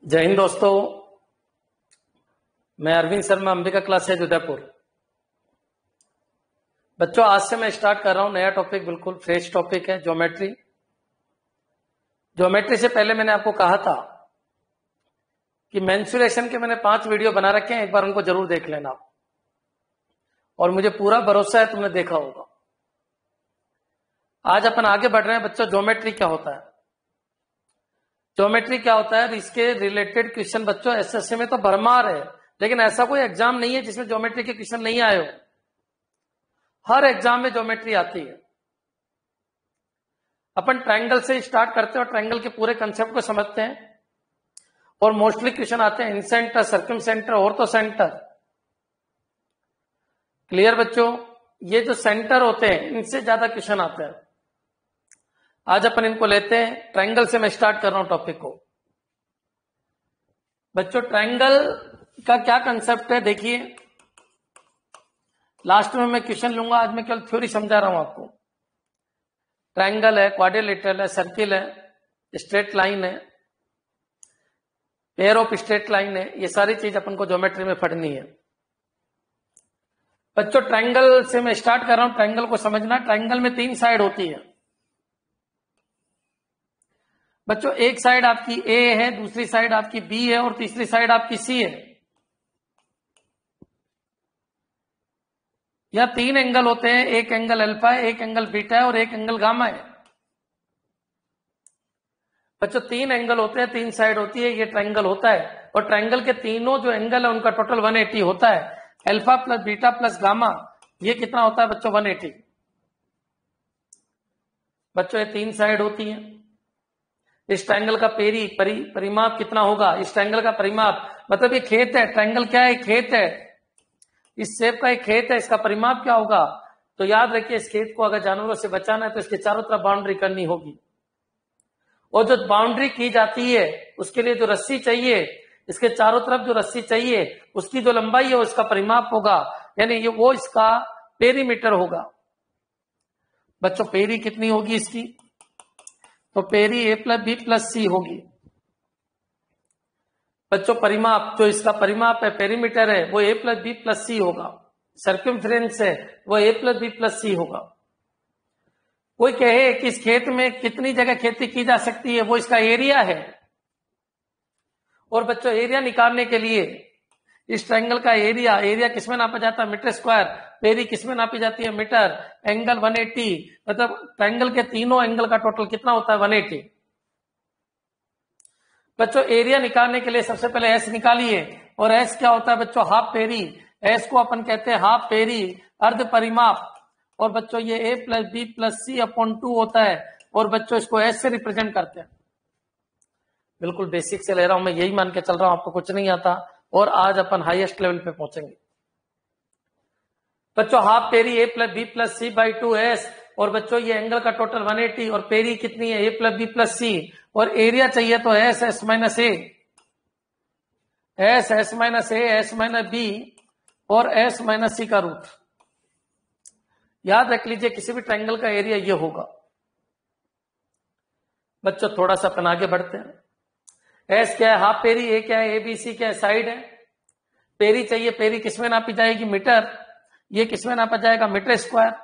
जय हिंद दोस्तों, मैं अरविंद शर्मा, अंबिका क्लासेज उदयपुर। बच्चों, आज से मैं स्टार्ट कर रहा हूं नया टॉपिक, बिल्कुल फ्रेश टॉपिक है, ज्योमेट्री। ज्योमेट्री से पहले मैंने आपको कहा था कि मेंसुरेशन के मैंने 5 वीडियो बना रखे हैं, एक बार उनको जरूर देख लेना। और मुझे पूरा भरोसा है तुमने देखा होगा। आज अपन आगे बढ़ रहे हैं बच्चों। ज्योमेट्री क्या होता है? ज्योमेट्री क्या होता है, इसके रिलेटेड क्वेश्चन बच्चों एसएससी में तो भरमार है, लेकिन ऐसा कोई एग्जाम नहीं है जिसमें ज्योमेट्री के क्वेश्चन नहीं आए हो। हर एग्जाम में ज्योमेट्री आती है। अपन ट्रायंगल से स्टार्ट करते हैं और ट्रायंगल के पूरे कंसेप्ट को समझते हैं। और मोस्टली क्वेश्चन आते हैं incentre, circumcentre, orthocentre. Clear बच्चों? ये जो सेंटर होते हैं इनसे ज्यादा क्वेश्चन आते हैं। आज अपन इनको लेते हैं। ट्रायंगल से मैं स्टार्ट कर रहा हूं टॉपिक को। बच्चों, ट्रायंगल का क्या कंसेप्ट है देखिए। लास्ट में मैं क्वेश्चन लूंगा, आज मैं केवल थ्योरी समझा रहा हूं आपको। ट्रायंगल है, क्वाड्रिलेटरल है, सर्किल है, स्ट्रेट लाइन है, पेयर ऑफ स्ट्रेट लाइन है, ये सारी चीज अपन को ज्योमेट्री में पढ़नी है। बच्चों, ट्रायंगल से मैं स्टार्ट कर रहा हूं। ट्रायंगल को समझना। ट्रायंगल में 3 साइड होती है बच्चों। एक साइड आपकी ए है, दूसरी साइड आपकी बी है और तीसरी साइड आपकी सी है। या 3 एंगल होते हैं, एक एंगल अल्फा है, एक एंगल बीटा है और एक एंगल गामा है। बच्चों, 3 एंगल होते हैं, 3 साइड होती है, ये ट्रायंगल होता है। और ट्रायंगल के तीनों जो एंगल है उनका टोटल 180 होता है। Alpha plus beta plus gamma, ये कितना होता है बच्चों? 180। बच्चों, ये 3 साइड होती है। इस ट्रायंगल का परिमाप कितना होगा? इस ट्रायंगल का परिमाप मतलब ये खेत है। ट्रायंगल क्या है? खेत है। इस शेप का एक खेत है, इसका परिमाप क्या होगा? तो याद रखिए, इस खेत को अगर जानवरों से बचाना है तो इसके चारों तरफ बाउंड्री करनी होगी। और जो बाउंड्री की जाती है उसके लिए जो रस्सी चाहिए, इसके चारों तरफ जो रस्सी चाहिए उसकी जो लंबाई है उसका परिमाप होगा, यानी ये वो इसका पेरीमीटर होगा। बच्चों, पेरी कितनी होगी इसकी? तो peri A plus B plus सी होगी। बच्चों, परिमाप जो इसका परिमाप है, पेरीमीटर है, वो ए प्लस बी प्लस सी होगा। सर्कमफ्रेंस है वो ए प्लस बी प्लस सी होगा। कोई कहे कि इस खेत में कितनी जगह खेती की जा सकती है, वो इसका एरिया है। और बच्चों, एरिया निकालने के लिए इस ट्रायंगल का एरिया किसमें नापा जाता है? Metre square. पेरी किसमें नापी जाती है? मीटर। एंगल 180, मतलब ट्रायंगल के तीनों एंगल का टोटल कितना होता है? 180। बच्चों, एरिया निकालने के लिए सबसे पहले एस निकालिए। और एस क्या होता है बच्चों? Half peri. एस को अपन कहते हैं हाफ पेरी, अर्ध परिमाप। और बच्चों, ये ए प्लस बी प्लस सी अपॉन 2 होता है। और बच्चों, इसको एस से रिप्रेजेंट करते हैं। बिल्कुल बेसिक से ले रहा हूं मैं, यही मान के चल रहा हूं, आपको कुछ नहीं आता। और आज अपन हाईएस्ट लेवल पे पहुंचेंगे। बच्चों, half peri A plus B plus C by 2 S. और बच्चों, ये एंगल का टोटल 180 और पेरी कितनी है? ए प्लस बी प्लस सी। और एरिया चाहिए तो एस एस माइनस ए, एस एस माइनस ए, एस माइनस बी और एस माइनस सी का रूट। याद रख लीजिए, किसी भी ट्रायंगल का एरिया ये होगा। बच्चों, थोड़ा सा अपन आगे बढ़ते हैं। एस क्या है? Half peri. ए क्या है? ए बी सी क्या है? साइड है। पेरी चाहिए, पेरी किसमें नापी जाएगी? मीटर। ये किसमें नापा जाएगा? Metre square.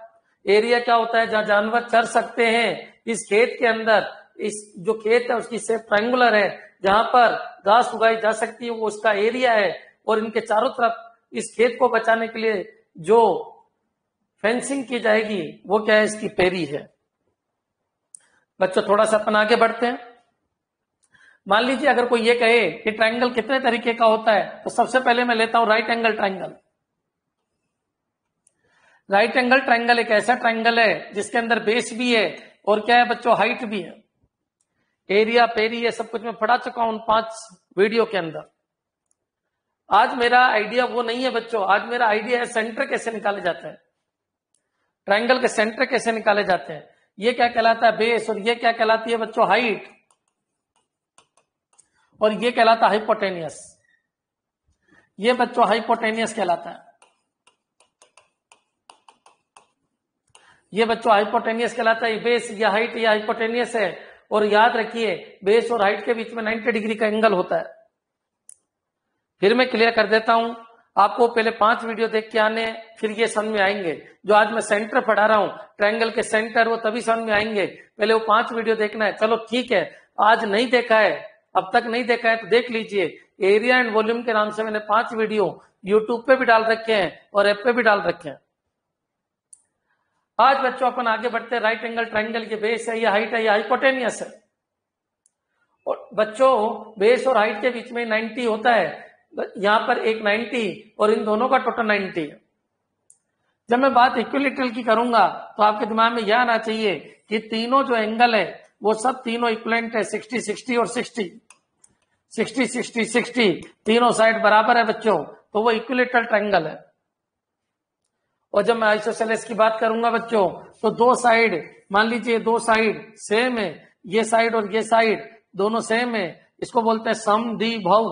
एरिया क्या होता है? जहां जानवर चर सकते हैं इस खेत के अंदर, इस जो खेत है उसकी शेप ट्रायंगुलर है, जहां पर घास उगाई जा सकती है वो उसका एरिया है। और इनके चारों तरफ इस खेत को बचाने के लिए जो फेंसिंग की जाएगी वो क्या है? इसकी पेरी है। बच्चों, थोड़ा सा अपन आगे बढ़ते हैं। मान लीजिए अगर कोई ये कहे कि ट्रायंगल कितने तरीके का होता है, तो सबसे पहले मैं लेता हूं right angle triangle. Right angle triangle एक ऐसा ट्रायंगल है जिसके अंदर बेस भी है और क्या है बच्चों? हाइट भी है। एरिया, पेरी, ये सब कुछ मैं पढ़ा चुका हूं 5 वीडियो के अंदर। आज मेरा आइडिया वो नहीं है बच्चों। आज मेरा आइडिया है सेंटर कैसे निकाले जाते हैं, ट्रायंगल के सेंटर कैसे निकाले जाते हैं। ये क्या कहलाता है? बेस। और ये क्या कहलाती है बच्चों? हाइट। और ये कहलाता है हाइपोटेनियस। ये बच्चों हाइपोटेनियस कहलाता है। ये बच्चों हाइपोटेनियस कहलाता है। बेस या हाइट या हाइपोटेनियस है। और याद रखिए, बेस और हाइट के बीच में 90 डिग्री का एंगल होता है। फिर मैं क्लियर कर देता हूं, आपको पहले 5 वीडियो देख के आने हैं, फिर ये समझ में आएंगे। जो आज मैं सेंटर पढ़ा रहा हूं, ट्रायंगल के सेंटर, वो तभी समझ में आएंगे, पहले वो 5 वीडियो देखना है। चलो ठीक है, आज नहीं देखा है, अब तक नहीं देखा है तो देख लीजिए। एरिया एंड वॉल्यूम के नाम से मैंने 5 वीडियो यूट्यूब पे भी डाल रखे हैं और ऐप पे भी डाल रखे हैं। आज बच्चों अपन आगे बढ़ते हैं। राइट एंगल ट्रायंगल के बेस है, या हाइट है, या हाइपोटेनियस है। और बच्चों बेस और हाइट के बीच में 90 होता है, यहां पर एक 90 और इन दोनों का टोटल 90 है। जब मैं बात इक्विलेटरल की करूंगा तो आपके दिमाग में यह आना चाहिए कि तीनों जो एंगल है वो सब तीनों इक्विवेलेंट है, 60 60 और 60 60 60 60, तीनों साइड बराबर है बच्चों, तो वो इक्विलेटरल ट्रायंगल है। और जब मैं आइसोसेलेस की बात करूंगा बच्चों, तो दो साइड, मान लीजिए दो साइड सेम है, ये साइड और ये साइड दोनों सेम है, इसको बोलते हैं समद्विबाहु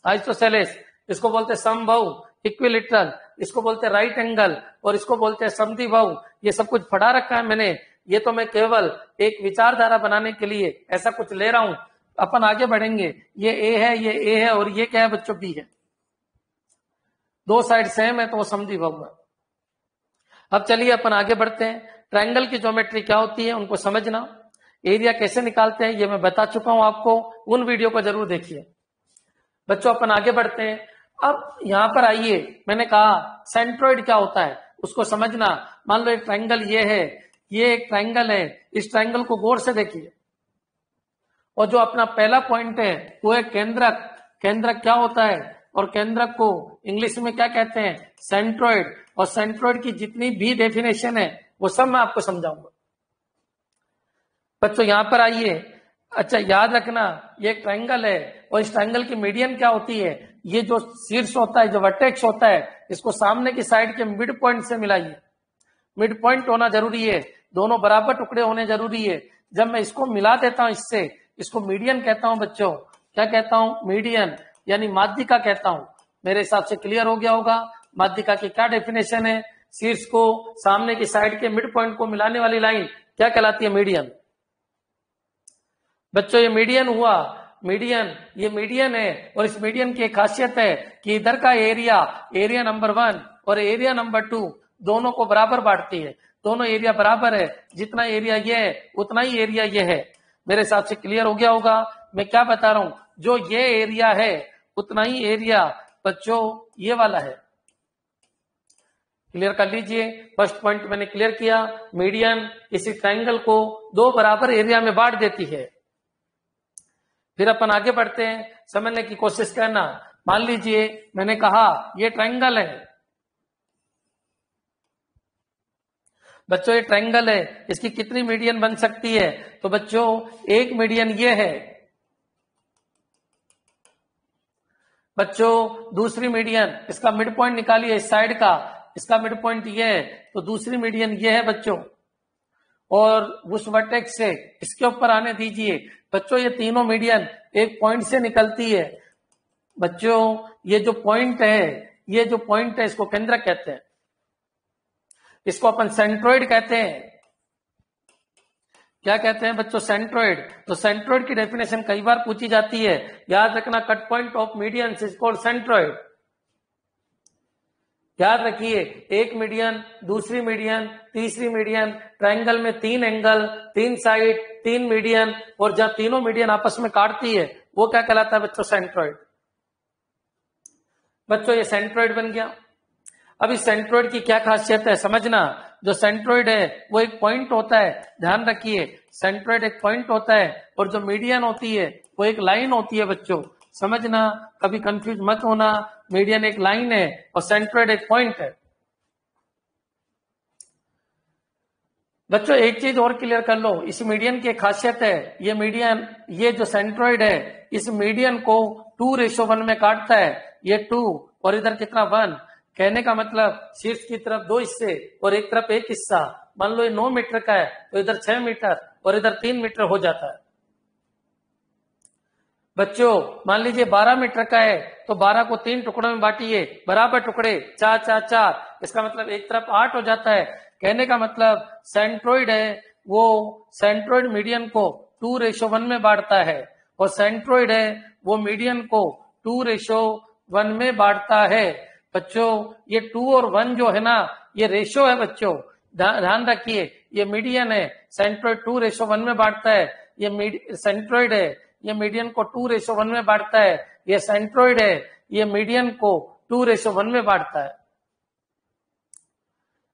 आइसोसेलेस, इसको बोलते हैं समबाहु इक्विलेटरल, इसको बोलते हैं राइट एंगल, और इसको बोलते हैं समद्विबाहु। ये सब कुछ पढ़ा रखा है मैंने, ये तो मैं केवल एक विचारधारा बनाने के लिए ऐसा कुछ ले रहा हूं। अपन आगे बढ़ेंगे। ये ए है, ये ए है, और ये क्या है बच्चों, बी है। दो साइड सेम है तो वो समद्विबाहु है। अब चलिए अपन आगे बढ़ते हैं। ट्रायंगल की ज्योमेट्री क्या होती है उनको समझना, एरिया कैसे निकालते हैं ये मैं बता चुका हूं आपको, उन वीडियो को जरूर देखिए। बच्चों अपन आगे बढ़ते हैं। अब यहां पर आइए, मैंने कहा सेंट्रोइड क्या होता है उसको समझना। मान लो एक ट्रायंगल ये है, ये एक ट्रायंगल है, इस ट्रायंगल को गौर से देखिए, और जो अपना पहला पॉइंट है वो है केंद्रक। केंद्रक क्या होता है, और केंद्रक को इंग्लिश में क्या कहते हैं, सेंट्रोइड। और सेंट्रोइड की जितनी भी डेफिनेशन है वो सब मैं आपको समझाऊंगा। बच्चों यहां पर आइए, अच्छा याद रखना ये एक ट्रायंगल है, और इस ट्रायंगल की मीडियन क्या होती है, ये जो शीर्ष होता है, जो वर्टेक्स होता है, इसको सामने की साइड के मिड पॉइंट से मिलाइए। मिड पॉइंट होना जरूरी है, दोनों बराबर टुकड़े होने जरूरी है। जब मैं इसको मिला देता हूं इससे, इसको मीडियन कहता हूं बच्चों। क्या कहता हूं, मीडियन, यानी माध्यिका कहता हूं। मेरे हिसाब से क्लियर हो गया होगा माध्यिका की क्या डेफिनेशन है। शीर्ष को सामने की साइड के मिड पॉइंट को मिलाने वाली लाइन क्या कहलाती है, मीडियन। बच्चों ये मीडियन हुआ, मीडियन, ये मीडियन है, और इस मीडियन की एक खासियत है कि इधर का एरिया, एरिया नंबर 1 और एरिया नंबर 2 दोनों को बराबर बांटती है। दोनों एरिया बराबर है, जितना एरिया ये है उतना ही एरिया ये है। मेरे हिसाब से क्लियर हो गया होगा मैं क्या बता रहा हूं। जो ये एरिया है उतना ही एरिया बच्चों ये वाला है। क्लियर कर लीजिए, फर्स्ट पॉइंट मैंने क्लियर किया। मीडियन इसी ट्रायंगल को दो बराबर एरिया में बांट देती है। फिर अपन आगे बढ़ते हैं, समझने की कोशिश करना। मान लीजिए मैंने कहा ये ट्रायंगल है बच्चों, ये ट्रायंगल है, इसकी कितनी मीडियन बन सकती है, तो बच्चों एक मीडियन ये है बच्चों, दूसरी मीडियन, इसका मिड पॉइंट निकालिए इस साइड का, इसका मिड पॉइंट ये है, तो दूसरी मीडियन ये है बच्चों, और उस वर्टेक्स से इसके ऊपर आने दीजिए। बच्चों ये तीनों मीडियन एक पॉइंट से निकलती है। बच्चों ये जो पॉइंट है, ये जो पॉइंट है इसको केंद्रक कहते हैं, इसको अपन सेंट्रोइड कहते हैं। क्या कहते हैं बच्चों, सेंट्रोइड। तो सेंट्रोइड की डेफिनेशन कई बार पूछी जाती है, याद रखना, cut point of median is called centroid. याद रखिए, एक मीडियन, दूसरी मीडियन, तीसरी मीडियन, ट्रायंगल में 3 एंगल, 3 साइड, 3 मीडियन, और जहां तीनों मीडियन आपस में काटती है वो क्या कहलाता है बच्चों, सेंट्रोइड। बच्चों ये सेंट्रोइड बन गया। अब इस सेंट्रोइड की क्या खासियत है समझना। जो सेंट्रोइड है वो एक पॉइंट होता है, ध्यान रखिए, सेंट्रोइड एक पॉइंट होता है, और जो मीडियन होती है वो एक लाइन होती है बच्चों, समझना, कभी कंफ्यूज मत होना। मीडियन एक लाइन है और सेंट्रोइड एक पॉइंट है। बच्चों एक चीज और क्लियर कर लो, इस मीडियन की एक खासियत है, ये मीडियन, ये जो सेंट्रोइड है, इस मीडियन को 2:1 में काटता है। ये 2 और इधर कितना 1, कहने का मतलब शीर्ष की तरफ 2 हिस्से और एक तरफ एक हिस्सा। मान लो ये 9 मीटर का है तो इधर 6 मीटर और इधर 3 मीटर हो जाता है। बच्चों मान लीजिए 12 मीटर का है तो 12 को 3 टुकड़ों में बांटिए, बराबर टुकड़े, 4 4 4, इसका मतलब एक तरफ 8 हो जाता है। कहने का मतलब सेंट्रोइड है वो सेंट्रोइड मीडियन को 2:1 में बांटता है, और सेंट्रोइड है वो मीडियन को 2:1 1 में बांटता है। बच्चों ये 2 और 1 जो है ना, ये रेशो है बच्चों, ध्यान रखिए। ये मीडियन है, सेंट्रोइड 2:1 में बांटता है। ये सेंट्रोइड है, ये मीडियन को 2:1 में बांटता है। ये सेंट्रोइड है, ये मीडियन को 2:1 में बांटता है।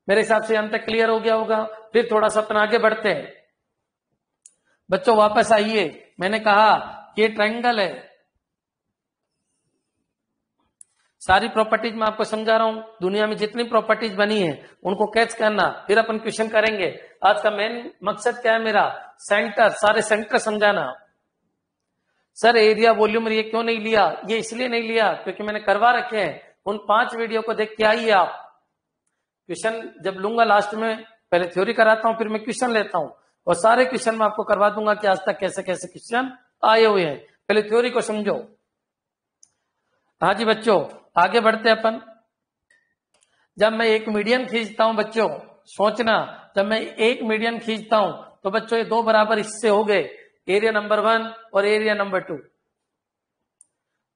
मेरे हिसाब से अंत तक क्लियर हो गया होगा। फिर थोड़ा सा अपन आगे बढ़ते हैं। बच्चों वापस आइए, मैंने कहा ये ट्रायंगल है। सारी प्रॉपर्टीज मैं आपको समझा रहा हूं, दुनिया में जितनी प्रॉपर्टीज बनी है उनको कैच करना, फिर अपन क्वेश्चन करेंगे। आज का मेन मकसद क्या है मेरा, सेंटर, सारे सेंटर समझाना। सर एरिया वॉल्यूम ये क्यों नहीं लिया, ये इसलिए नहीं लिया क्योंकि मैंने करवा रखे हैं। उन 5 वीडियो को देख के आइए आप। क्वेश्चन जब लूंगा लास्ट में, पहले थ्योरी कराता हूं, फिर मैं क्वेश्चन लेता हूं और सारे क्वेश्चन मैं आपको करवा दूंगा कि आज तक कैसे कैसे क्वेश्चन आए हुए हैं। पहले थ्योरी को समझो। हाँ जी बच्चों, आगे बढ़ते अपन। जब मैं एक मीडियन खींचता हूं बच्चों, सोचना, जब मैं एक मीडियन खींचता हूं तो बच्चों ये 2 बराबर हिस्से हो गए, एरिया नंबर 1 और एरिया नंबर 2।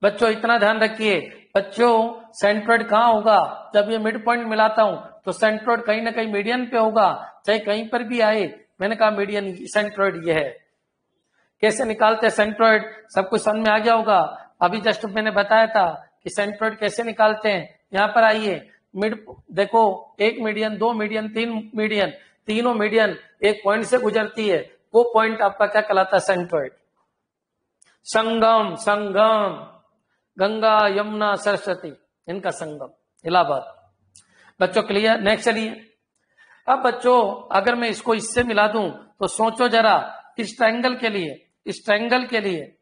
बच्चों इतना ध्यान रखिए, बच्चों सेंट्रोइड कहां होगा, जब ये मिड पॉइंट मिलाता हूं तो सेंट्रोइड कहीं ना कहीं मीडियन पे होगा, चाहे कहीं पर भी आए। मैंने कहा मीडियन सेंट्रोइड ये है। कैसे निकालते हैं सेंट्रोइड, सब कुछ समझ में आ गया होगा। अभी जस्ट मैंने बताया था कि सेंट्रोइड कैसे निकालते हैं। यहां पर आइए, मिड देखो, 1 मीडियन, 2 मीडियन, 3 मीडियन, तीनों मीडियन एक पॉइंट से गुजरती है, वो पॉइंट आपका क्या कहलाता है, सेंट्रोइड। संगम, संगम, गंगा यमुना सरस्वती, इनका संगम, इलाहाबाद। बच्चों क्लियर, नेक्स्ट चलिए। अब बच्चों अगर मैं इसको इससे मिला दूं तो सोचो जरा, इस ट्रायंगल के लिए, इस ट्रायंगल के लिए,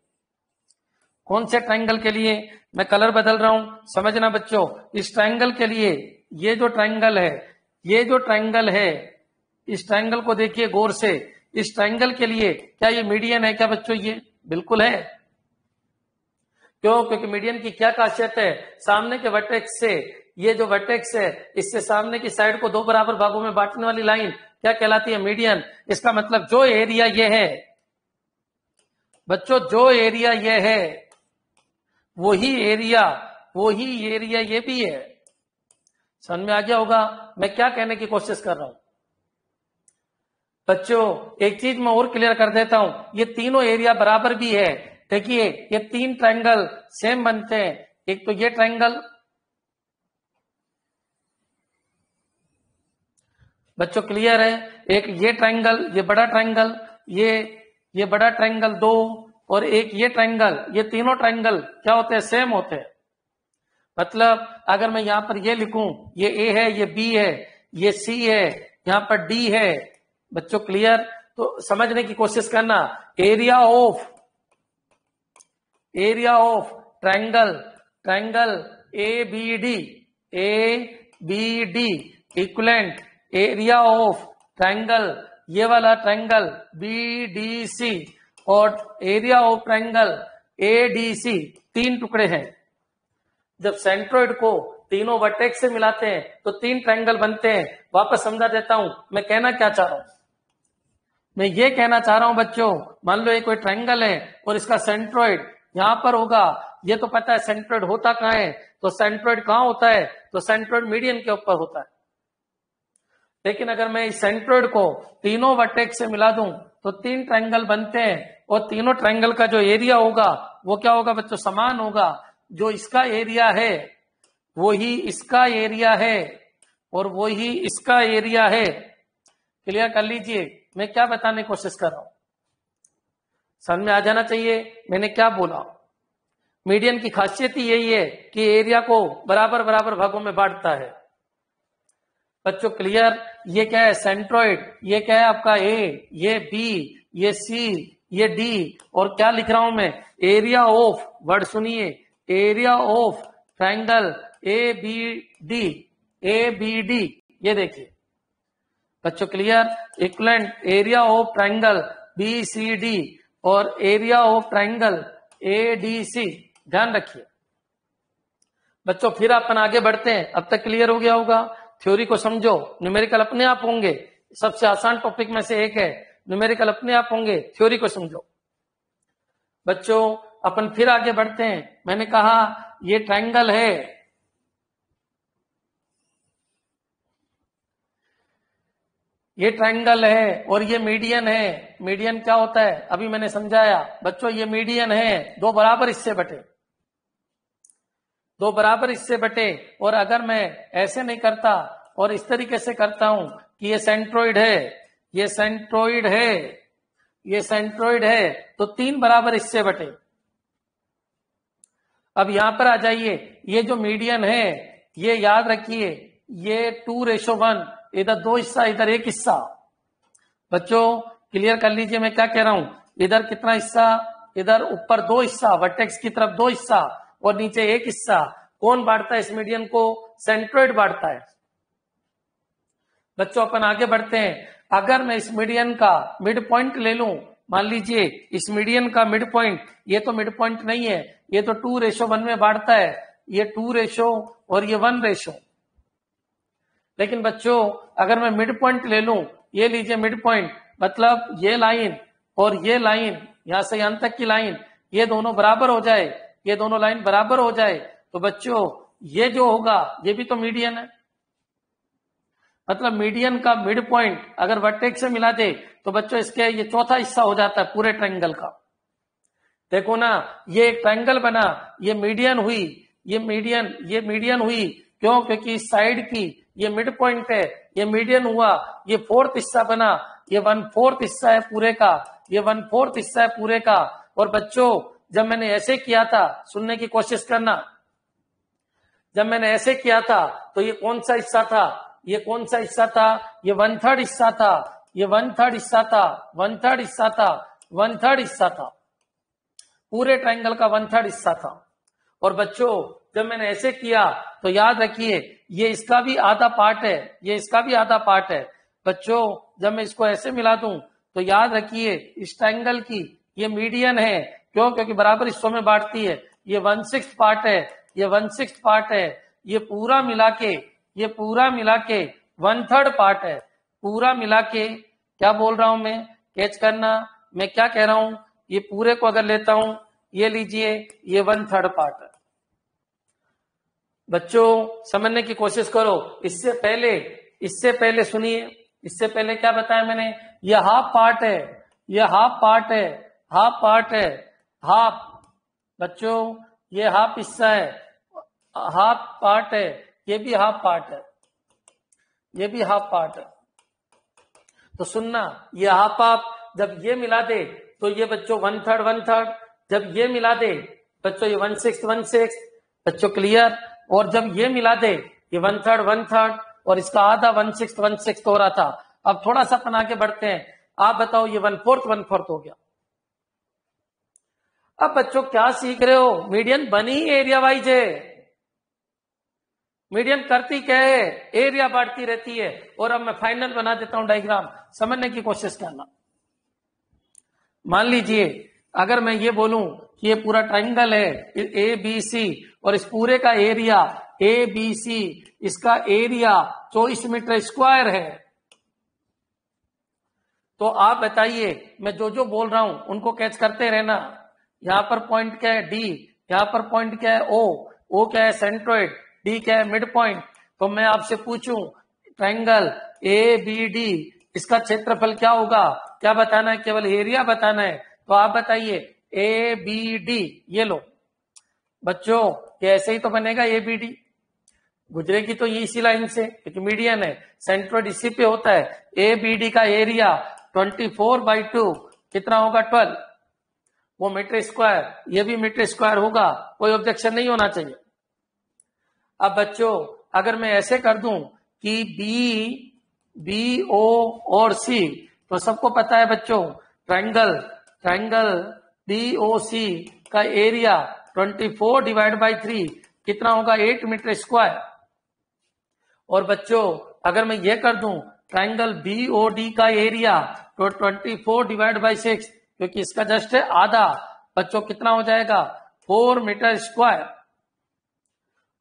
कौन से ट्रायंगल के लिए, मैं कलर बदल रहा हूं, समझना बच्चों। इस ट्रायंगल के लिए, ये जो ट्रायंगल है, ये जो ट्रायंगल है, इस ट्रायंगल को देखिए गौर से। इस ट्रायंगल के लिए क्या ये मीडियन है क्या बच्चों, ये बिल्कुल है। क्यों, क्योंकि मीडियन की क्या खासियत है, सामने के वर्टेक्स से, ये जो वर्टेक्स है इससे सामने की साइड को 2 बराबर भागों में बांटने वाली लाइन क्या कहलाती है, मीडियन। इसका मतलब जो एरिया ये है बच्चों, जो एरिया ये है वही एरिया ये भी है। समझ में आ गया होगा मैं क्या कहने की कोशिश कर रहा हूं। बच्चों एक चीज मैं और क्लियर कर देता हूं, ये तीनों एरिया बराबर भी है। देखिए ये 3 ट्रायंगल सेम बनते हैं। एक तो ये ट्रायंगल, बच्चों क्लियर है, एक ये ट्रायंगल, ये बड़ा ट्रायंगल, ये बड़ा ट्रायंगल 2, और एक ये ट्रायंगल, ये तीनों ट्रायंगल क्या होते हैं, सेम होते हैं। मतलब अगर मैं यहां पर ये लिखूं, ये ए है, ये बी है, ये सी है, यहां पर डी है। बच्चों क्लियर, तो समझने की कोशिश करना। Area of triangle A B D equivalent area of triangle, ये वाला ट्रायंगल बी डी सी, और एरिया ऑफ ट्रायंगल एडीसी, 3 टुकड़े हैं। जब सेंट्रोइड को तीनों वर्टेक्स से मिलाते हैं तो 3 ट्रायंगल बनते हैं। वापस समझा देता हूं मैं कहना क्या चाह रहा हूं। मैं ये कहना चाह रहा हूं बच्चों, मान लो ये कोई ट्रायंगल है और इसका सेंट्रोइड यहां पर होगा। ये तो पता है सेंट्रोइड होता कहां है, तो सेंट्रोइड कहां होता है, तो सेंट्रोइड मीडियन के ऊपर होता है। लेकिन अगर मैं इस सेंट्रोइड को तीनों वर्टेक्स से मिला दूं तो 3 ट्रायंगल बनते हैं, और तीनों ट्रायंगल का जो एरिया होगा वो क्या होगा बच्चों, समान होगा। जो इसका एरिया है वही इसका एरिया है, और वही इसका एरिया है। क्लियर कर लीजिए मैं क्या बताने की कोशिश कर रहा हूं, समझ में आ जाना चाहिए मैंने क्या बोला। मीडियन की खासियत ही यही है कि एरिया को बराबर बराबर भागों में बांटता है। बच्चों क्लियर, ये क्या है सेंट्रोइड, ये क्या है आपका ए, ये बी, ये सी, ये डी, और क्या लिख रहा हूं मैं, एरिया ऑफ, वर्ड सुनिए, area of triangle A B D, ये देखिए बच्चों clear, equivalent area of triangle B C D और area of triangle A D C. ध्यान रखिए बच्चों। फिर अपन आगे बढ़ते हैं, अब तक क्लियर हो गया होगा। थ्योरी को समझो, न्यूमेरिकल अपने आप होंगे, सबसे आसान टॉपिक में से एक है, न्यूमेरिकल अपने आप होंगे, थ्योरी को समझो। बच्चों अपन फिर आगे बढ़ते हैं। मैंने कहा ये ट्रायंगल है, ये ट्रायंगल है और ये मीडियन है। मीडियन क्या होता है अभी मैंने समझाया बच्चों, ये मीडियन है, दो बराबर हिस्से बटे, दो बराबर हिस्से बटे। और अगर मैं ऐसे नहीं करता और इस तरीके से करता हूं कि ये सेंट्रोइड है, ये सेंट्रोइड है, ये सेंट्रोइड है, तो तीन बराबर हिस्से बटे। अब यहां पर आ जाइए, ये जो मीडियन है ये याद रखिए, ये 2:1, इधर दो हिस्सा इधर एक हिस्सा। बच्चों क्लियर कर लीजिए मैं क्या कह रहा हूं, इधर कितना हिस्सा, इधर ऊपर दो हिस्सा, वर्टेक्स की तरफ दो हिस्सा और नीचे एक हिस्सा। कौन बांटता है इस मीडियन को, सेंट्रोइड बांटता है। बच्चों अपन आगे बढ़ते हैं। अगर मैं इस मीडियन का मिड पॉइंट ले लूं, मान लीजिए इस मीडियन का मिड पॉइंट, ये तो मिड पॉइंट नहीं है, ये तो 2:1 में बांटता है, ये 2 और ये 1। लेकिन बच्चों अगर मैं मिड पॉइंट ले लूं, ये लीजिए मिड पॉइंट, मतलब ये लाइन और ये लाइन, यहां से यहां तक की लाइन, ये दोनों बराबर हो जाए, ये दोनों लाइन बराबर हो जाए, तो बच्चों ये जो होगा ये भी तो मीडियन है। मतलब मीडियन का मिड पॉइंट अगर वर्टेक्स से मिला दे तो बच्चों इसके ये चौथा हिस्सा हो जाता है पूरे ट्रायंगल का। देखो ना, ये एक ट्रायंगल बना, ये मीडियन हुई, ये मीडियन हुई। क्यों, क्योंकि इस साइड की ये मिड पॉइंट है, ये मीडियन हुआ, ये फोर्थ हिस्सा बना, ये 1/4 हिस्सा है पूरे का, ये 1/4 हिस्सा है पूरे का। और बच्चों जब मैंने ऐसे किया था, सुनने की कोशिश करना, जब मैंने ऐसे किया था तो ये कौन सा हिस्सा था, ये कौन सा हिस्सा था, ये 1/3 हिस्सा था, ये 1/3 हिस्सा था, 1/3 हिस्सा था, 1/3 हिस्सा था, पूरे ट्रायंगल का 1/3 हिस्सा था। और बच्चों जब मैंने ऐसे किया तो याद रखिए ये इसका भी आधा पार्ट है, ये इसका भी आधा पार्ट है। बच्चों जब मैं इसको ऐसे मिला दूं तो याद रखिए इस ट्रायंगल की ये मीडियन है। क्यों, क्योंकि बराबर हिस्सों में बांटती है, ये 1/6 पार्ट है, ये 1/6 पार्ट है, ये पूरा मिला के, ये पूरा मिला के 1/3 पार्ट है। पूरा मिला के क्या बोल रहा हूं मैं, कैच करना मैं क्या कह रहा हूं, ये पूरे को अगर लेता हूं, ये लीजिए ये 1/3 पार्ट है। बच्चों समझने की कोशिश करो, इससे पहले सुनिए, इससे पहले क्या बताया मैंने, ये हाफ पार्ट है, ये हाफ पार्ट है, हाफ पार्ट है, हाफ। बच्चों ये हाफ हिस्सा है, हाफ पार्ट है, ये भी हाफ पार्ट है, ये भी हाफ पार्ट है। तो सुनना, ये हाफ हाफ जब ये मिला दे तो ये बच्चों 1/3 1/3, जब ये मिला दे बच्चों ये 1/6 1/6। बच्चों क्लियर। और जब ये मिला दे ये 1/3 1/3 और इसका आधा 1/6 1/6 हो रहा था। अब थोड़ा सा अपन आगे बढ़ते हैं, आप बताओ ये 1/4 1/4 हो गया। अब बच्चों क्या सीख रहे हो, मीडियन बनी एरिया वाइज है, मीडियन करती क्या है, एरिया बांटती रहती है। और अब मैं फाइनल बना देता हूं डायग्राम, समझने की कोशिश करना। मान लीजिए अगर मैं ये बोलूं कि ये पूरा ट्रायंगल है ए बी सी और इस पूरे का एरिया ए बी सी, इसका एरिया 24 मीटर स्क्वायर है, तो आप बताइए मैं जो जो बोल रहा हूं उनको कैच करते रहना। यहां पर पॉइंट क्या है डी, यहां पर पॉइंट क्या है ओ क्या है सेंट्रोइड, डी क्या है मिड पॉइंट। तो मैं आपसे पूछूं ट्रायंगल ए बी डी, इसका क्षेत्रफल क्या होगा, क्या बताना है, केवल एरिया बताना है। तो आप बताइए ए बी डी, ये लो बच्चों, ये ऐसे ही तो बनेगा ए बी डी, गुजरेगी तो ये इसी लाइन से क्योंकि मीडियन है, सेंट्रोइड इसी पे होता है। ए बी डी का एरिया 24/2 कितना होगा 12, वो मीटर स्क्वायर, ये भी मीटर स्क्वायर होगा, कोई ऑब्जेक्शन नहीं होना चाहिए। अब बच्चों अगर मैं ऐसे कर दूं कि बी ओ और सी, तो सबको पता है बच्चों ट्रायंगल बी ओ सी का एरिया 24/3 कितना होगा 8 मीटर स्क्वायर। और बच्चों अगर मैं ये कर दूं ट्रायंगल बी ओ डी का एरिया तो 24/6, क्योंकि इसका जस्ट है आधा, बच्चों कितना हो जाएगा 4 मीटर स्क्वायर।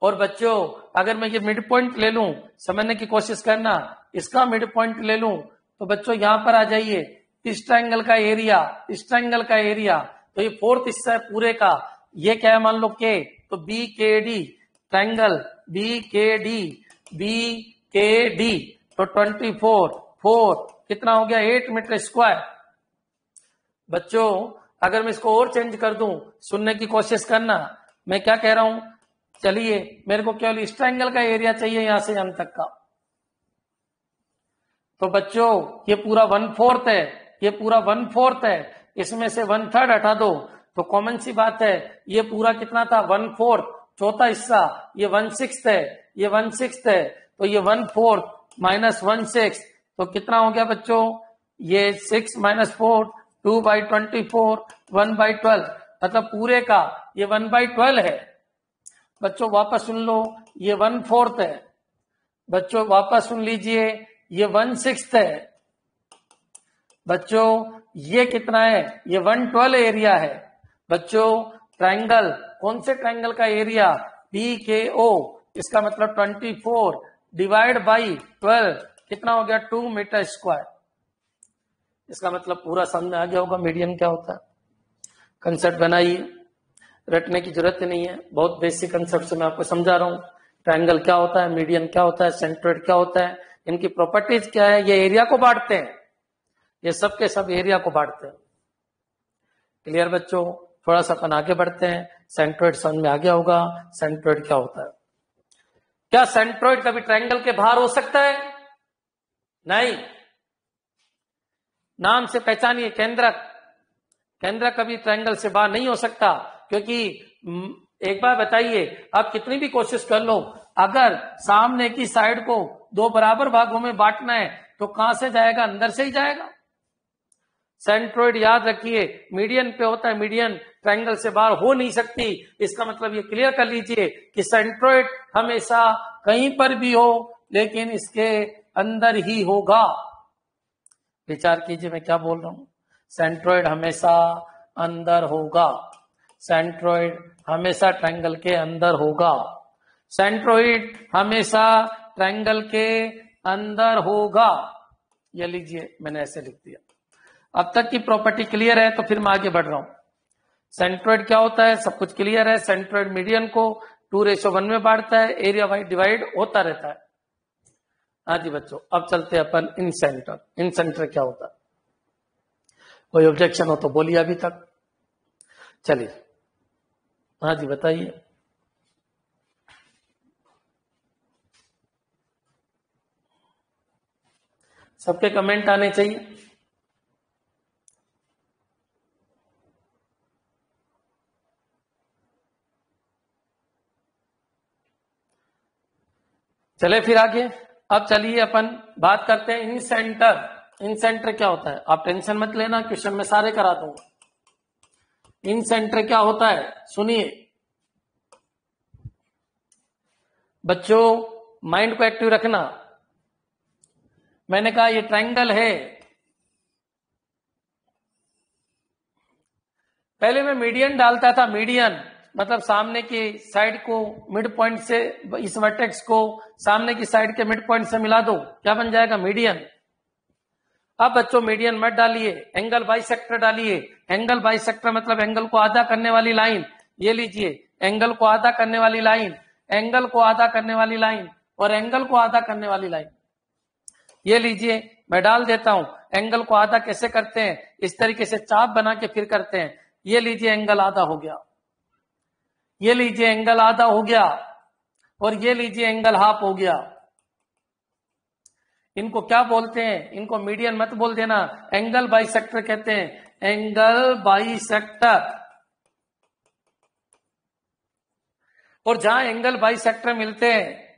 और बच्चों अगर मैं ये मिड पॉइंट ले लूं, समझने की कोशिश करना, इसका मिड पॉइंट ले लूं तो बच्चों यहां पर आ जाइए, इस ट्रायंगल का एरिया, इस ट्रायंगल का एरिया, तो ये फोर्थ हिस्सा है पूरे का, ये क्या है मान लो के, तो बी के डी, ट्रायंगल बी के डी तो 24, 4 कितना हो गया 8 मीटर स्क्वायर। बच्चों अगर मैं इसको और चेंज कर दूं, सुनने की कोशिश करना, मैं क्या कह रहा हूं, चलिए मेरे को केवल इस ट्रायंगल का एरिया चाहिए यहां से यहां तक का। तो बच्चों ये पूरा 1/4 है, ये पूरा 1/4 है, इसमें से 1/3 हटा दो तो कॉमन सी बात है, ये पूरा कितना था 1/4, चौथा हिस्सा ये 1/6 है, ये 1/6 है, तो ये 1/4 माइनस 1/6 तो कितना हो गया बच्चों, ये 6 - 4 2/24 1/12, मतलब पूरे का ये 1/12 है। बच्चों वापस सुन लो, ये 1/4 है। बच्चों वापस सुन लीजिए, ये 1/6 है। बच्चों ये कितना है, ये 112 एरिया है। बच्चों ट्रायंगल, कौन से ट्रायंगल का एरिया, पी के ओ, इसका मतलब 24 डिवाइड बाई 12 कितना हो गया 2 मीटर स्क्वायर। इसका मतलब पूरा समझ में आ गया होगा मीडियन क्या होता है। कंसेप्ट बनाइए, रटने की जरूरत नहीं है, बहुत बेसिक कंसेप्ट से मैं आपको समझा रहा हूं। ट्रायंगल क्या होता है, मीडियन क्या होता है, सेंट्रोइड क्या होता है, इनकी प्रॉपर्टीज क्या है, ये एरिया को बांटते हैं, ये सब के सब एरिया को बांटते हैं। क्लियर बच्चों, थोड़ा सा अपन आगे बढ़ते हैं। सेंट्रोइड समझ में आ गया होगा, सेंट्रोइड क्या होता है। क्या सेंट्रोइड कभी ट्रायंगल के बाहर हो सकता है, नहीं। नाम से पहचानिए, केंद्रक, केंद्रक कभी ट्रायंगल से बाहर नहीं हो सकता, क्योंकि एक बार बताइए, आप कितनी भी कोशिश कर लो, अगर सामने की साइड को दो बराबर भागों में बांटना है तो कहां से जाएगा, अंदर से ही जाएगा। सेंट्रोइड याद रखिए मीडियन पे होता है, मीडियन ट्रायंगल से बाहर हो नहीं सकती। इसका मतलब ये क्लियर कर लीजिए कि सेंट्रोइड हमेशा कहीं पर भी हो लेकिन इसके अंदर ही होगा। विचार कीजिए मैं क्या बोल रहा हूं, सेंट्रोइड हमेशा अंदर होगा, सेंट्रोइड हमेशा ट्रायंगल के अंदर होगा, सेंट्रोइड हमेशा ट्रायंगल के अंदर होगा। ये लीजिए मैंने ऐसे लिख दिया। अब तक की प्रॉपर्टी क्लियर है, तो फिर मैं आगे बढ़ रहा हूं। सेंट्रोइड क्या होता है, सब कुछ क्लियर है। सेंट्रोइड मीडियन को 2:1 में बांटता है, एरिया वाइज डिवाइड होता रहता है। हाँ जी बच्चों, अब चलते हैं अपन इन सेंटर। इन सेंटर क्या होता है, कोई ऑब्जेक्शन हो तो बोलिए अभी तक। चलिए हाँ जी बताइए। सबके कमेंट आने चाहिए। चले फिर आगे। अब चलिए अपन बात करते हैं इन सेंटर। इन सेंटर क्या होता है, आप टेंशन मत लेना, क्वेश्चन में सारे करा दूंगा। इन सेंटर क्या होता है सुनिए बच्चों, माइंड को एक्टिव रखना। मैंने कहा ये ट्रायंगल है, पहले मैं मीडियन डालता था, मीडियन मतलब सामने की साइड को मिड पॉइंट से, इस वर्टेक्स को सामने की साइड के मिड पॉइंट से मिला दो, क्या बन जाएगा मीडियन। अब बच्चों मीडियन मत डालिए, एंगल बाइसेक्टर डालिए। एंगल बाइसेक्टर मतलब एंगल को आधा करने वाली लाइन। ये लीजिए, एंगल को आधा करने वाली लाइन, एंगल को आधा करने वाली लाइन और एंगल को आधा करने वाली लाइन। ये लीजिए मैं डाल देता हूं। एंगल को आधा कैसे करते हैं, इस तरीके से चाप बना के फिर करते हैं। ये लीजिए एंगल आधा हो गया, ये लीजिए एंगल आधा हो गया और ये लीजिए एंगल हाफ हो गया। इनको क्या बोलते हैं, इनको मीडियन मत बोल देना, एंगल बाइसेक्टर कहते हैं, एंगल बाइसेक्टर। और जहां एंगल बाइसेक्टर मिलते हैं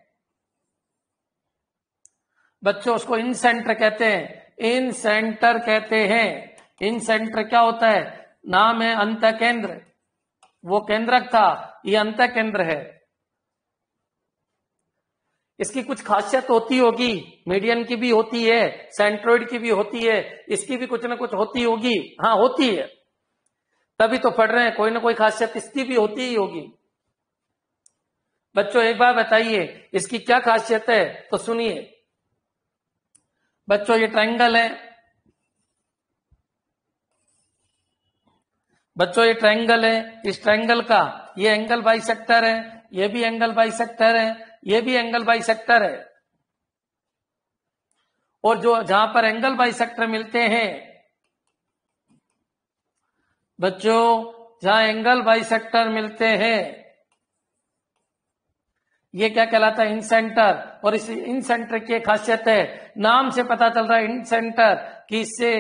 बच्चों उसको इन सेंटर कहते हैं, इन सेंटर कहते हैं। इन सेंटर क्या होता है, नाम है अंत केंद्र, वो केंद्रक था, ये अंत केंद्र है। इसकी कुछ खासियत होती होगी, मीडियन की भी होती है, सेंट्रोइड की भी होती है, इसकी भी कुछ ना कुछ होती होगी। हाँ होती है, तभी तो पढ़ रहे हैं, कोई ना कोई खासियत इसकी भी होती ही होगी। बच्चों एक बार बताइए इसकी क्या खासियत है, तो सुनिए बच्चों, ये ट्रायंगल है, बच्चों ये ट्रायंगल है, इस ट्रायंगल का ये एंगल बाइसेक्टर है, ये भी एंगल बाइसेक्टर है, ये भी एंगल बाइसेक्टर है। और जो जहां पर एंगल बाइसेक्टर मिलते हैं बच्चों, जहां एंगल बाइसेक्टर मिलते हैं ये क्या कहलाता है? इन सेंटर। और इस इन सेंटर की खासियत है, नाम से पता चल रहा है इन सेंटर कि इससे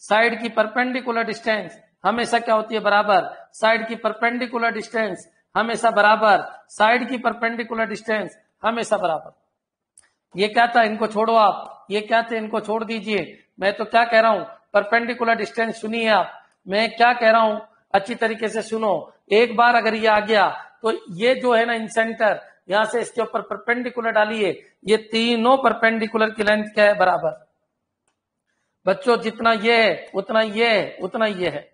साइड की परपेंडिकुलर डिस्टेंस हमेशा क्या होती है? बराबर। साइड की परपेंडिकुलर डिस्टेंस हमेशा बराबर, साइड की परपेंडिकुलर डिस्टेंस हमेशा बराबर। ये क्या था? इनको छोड़ो आप, ये क्या थे? इनको छोड़ दीजिए। मैं तो क्या कह रहा हूं, परपेंडिकुलर डिस्टेंस सुनिए आप, मैं क्या कह रहा हूं अच्छी तरीके से सुनो। एक बार अगर ये आ गया तो ये जो है ना इन सेंटर, यहां से इसके ऊपर परपेंडिकुलर डालिए, ये तीनों परपेंडिकुलर की लेंथ क्या है? बराबर। बच्चों जितना ये है उतना ये है उतना ये है।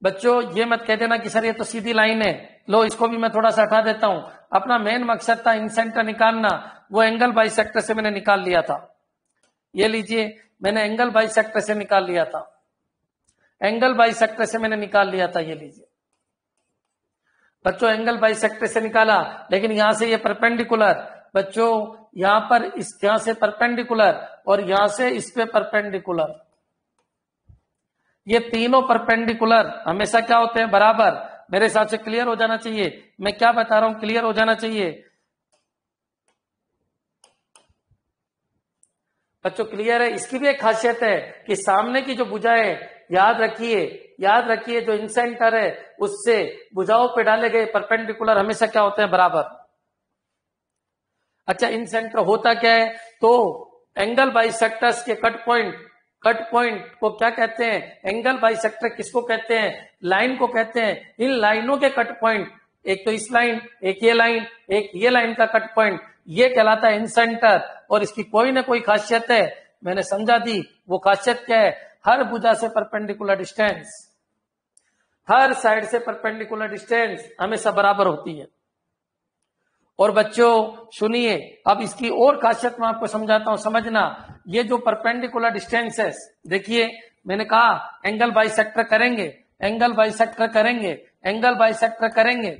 बच्चों ये मत कह देना कि सर ये तो सीधी लाइन है, लो इसको भी मैं थोड़ा सा हटा देता हूं। अपना मेन मकसद था इन सेंटर निकालना, वो एंगल बाइसेक्टर से मैंने निकाल लिया था। ये लीजिए, मैंने एंगल बाइसेक्टर से निकाल लिया था, एंगल बाइसेक्टर से मैंने निकाल लिया था। ये लीजिए बच्चों, एंगल बाइसेक्टर से निकाला, लेकिन यहां से ये परपेंडिकुलर, बच्चों यहां पर इस यहां से परपेंडिकुलर और यहां से इस पे परपेंडिकुलर, ये तीनों परपेंडिकुलर हमेशा क्या होते हैं? बराबर। मेरे हिसाब से क्लियर हो जाना चाहिए, मैं क्या बता रहा हूं क्लियर हो जाना चाहिए बच्चों। क्लियर है? इसकी भी एक खासियत है कि सामने की जो भुजा है, याद रखिए जो इंसेंटर है उससे भुजाओं पे डाले गए परपेंडिकुलर हमेशा क्या होते हैं? बराबर। अच्छा, इंसेंटर होता क्या है? तो एंगल बाइसेक्टर्स के कट पॉइंट को क्या कहते हैं? एंगल बाइसेक्टर किसको कहते हैं? लाइन को कहते हैं। इन लाइनों के कट पॉइंट, एक तो इस लाइन, एक ये लाइन का कट पॉइंट, ये कहलाता है इंसेंटर। और इसकी कोई ना कोई खासियत है, मैंने समझा दी। वो खासियत क्या है? हर भुजा से परपेंडिकुलर डिस्टेंस, हर साइड से परपेंडिकुलर डिस्टेंस हमेशा बराबर होती है। और बच्चों सुनिए, अब इसकी और खासियत मैं आपको समझाता हूं, समझना। ये जो परपेंडिकुलर डिस्टेंसेस, देखिए मैंने कहा एंगल बाइसेक्टर करेंगे, एंगल बाइसेक्टर करेंगे, एंगल बाइसेक्टर करेंगे,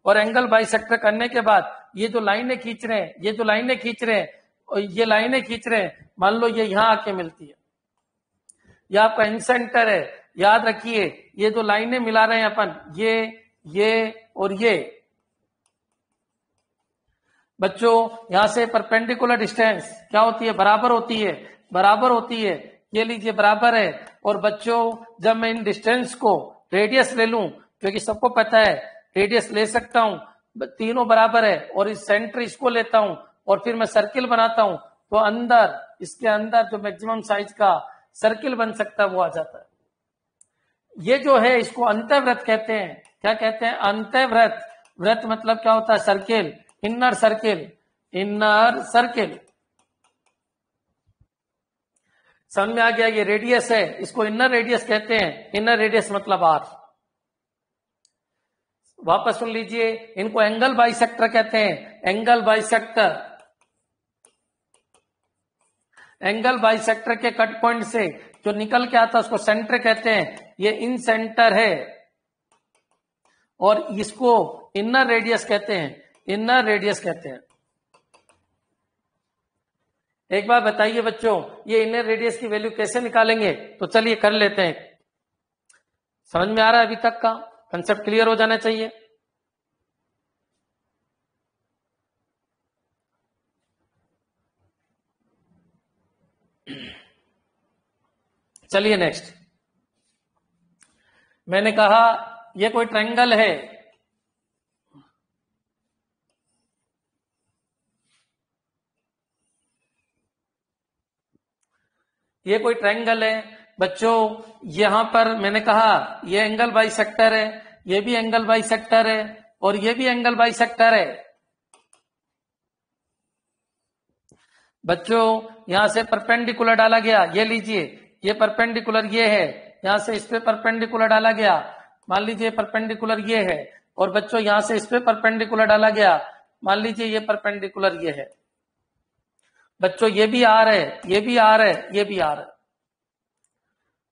और एंगल बाइसेक्टर करने के बाद ये जो लाइनें खींच रहे हैं, ये जो लाइनें खींच रहे हैं, और ये लाइनें खींच रहे हैं, मान लो ये यहां आके मिलती है, ये आपका इंसेंटर है। याद रखिए ये जो लाइनें मिला रहे हैं अपन, ये और ये, बच्चों यहां से परपेंडिकुलर डिस्टेंस क्या होती है? बराबर होती है, बराबर होती है। ये लीजिए बराबर है। और बच्चों जब मैं इन डिस्टेंस को रेडियस ले लूं, क्योंकि सबको पता है रेडियस ले सकता हूं, तीनों बराबर है, और इस सेंटर इसको लेता हूं और फिर मैं सर्किल बनाता हूं, तो अंदर, इसके अंदर जो मैक्सिमम साइज का सर्किल बन सकता है वो आ जाता है। ये जो है इसको अंतःवृत्त कहते हैं। क्या कहते हैं? अंतःवृत्त। वृत्त मतलब क्या होता है? Circle, inner circle, inner circle. समझ में आ गया? ये रेडियस है, इसको इनर रेडियस कहते हैं। इनर रेडियस मतलब आर। वापस सुन लीजिए, इनको एंगल बाइसेक्टर कहते हैं। एंगल बाइसेक्टर, एंगल बाइसेक्टर के कट पॉइंट से जो निकल के आता है उसको सेंटर कहते हैं। ये इन सेंटर है और इसको इनर रेडियस कहते हैं, इनर रेडियस कहते हैं। एक बार बताइए बच्चों, ये इनर रेडियस की वैल्यू कैसे निकालेंगे? तो चलिए कर लेते हैं। समझ में आ रहा है? अभी तक का कंसेप्ट क्लियर हो जाना चाहिए। चलिए नेक्स्ट। मैंने कहा ये कोई ट्रायंगल है, ये कोई ट्रायंगल है बच्चों। यहां पर मैंने कहा ये एंगल बाइसेक्टर है, ये भी एंगल बाइसेक्टर है, और ये भी एंगल बाइसेक्टर है। बच्चों यहां से परपेंडिकुलर डाला गया, ये लीजिए ये परपेंडिकुलर ये है, यहां से इस पे परपेंडिकुलर डाला गया, मान लीजिए परपेंडिकुलर ये है। और बच्चों यहां से इस पे परपेंडिकुलर डाला गया, मान लीजिए ये परपेंडिकुलर ये है। बच्चों ये भी आर है, ये भी आर है, ये भी आर है।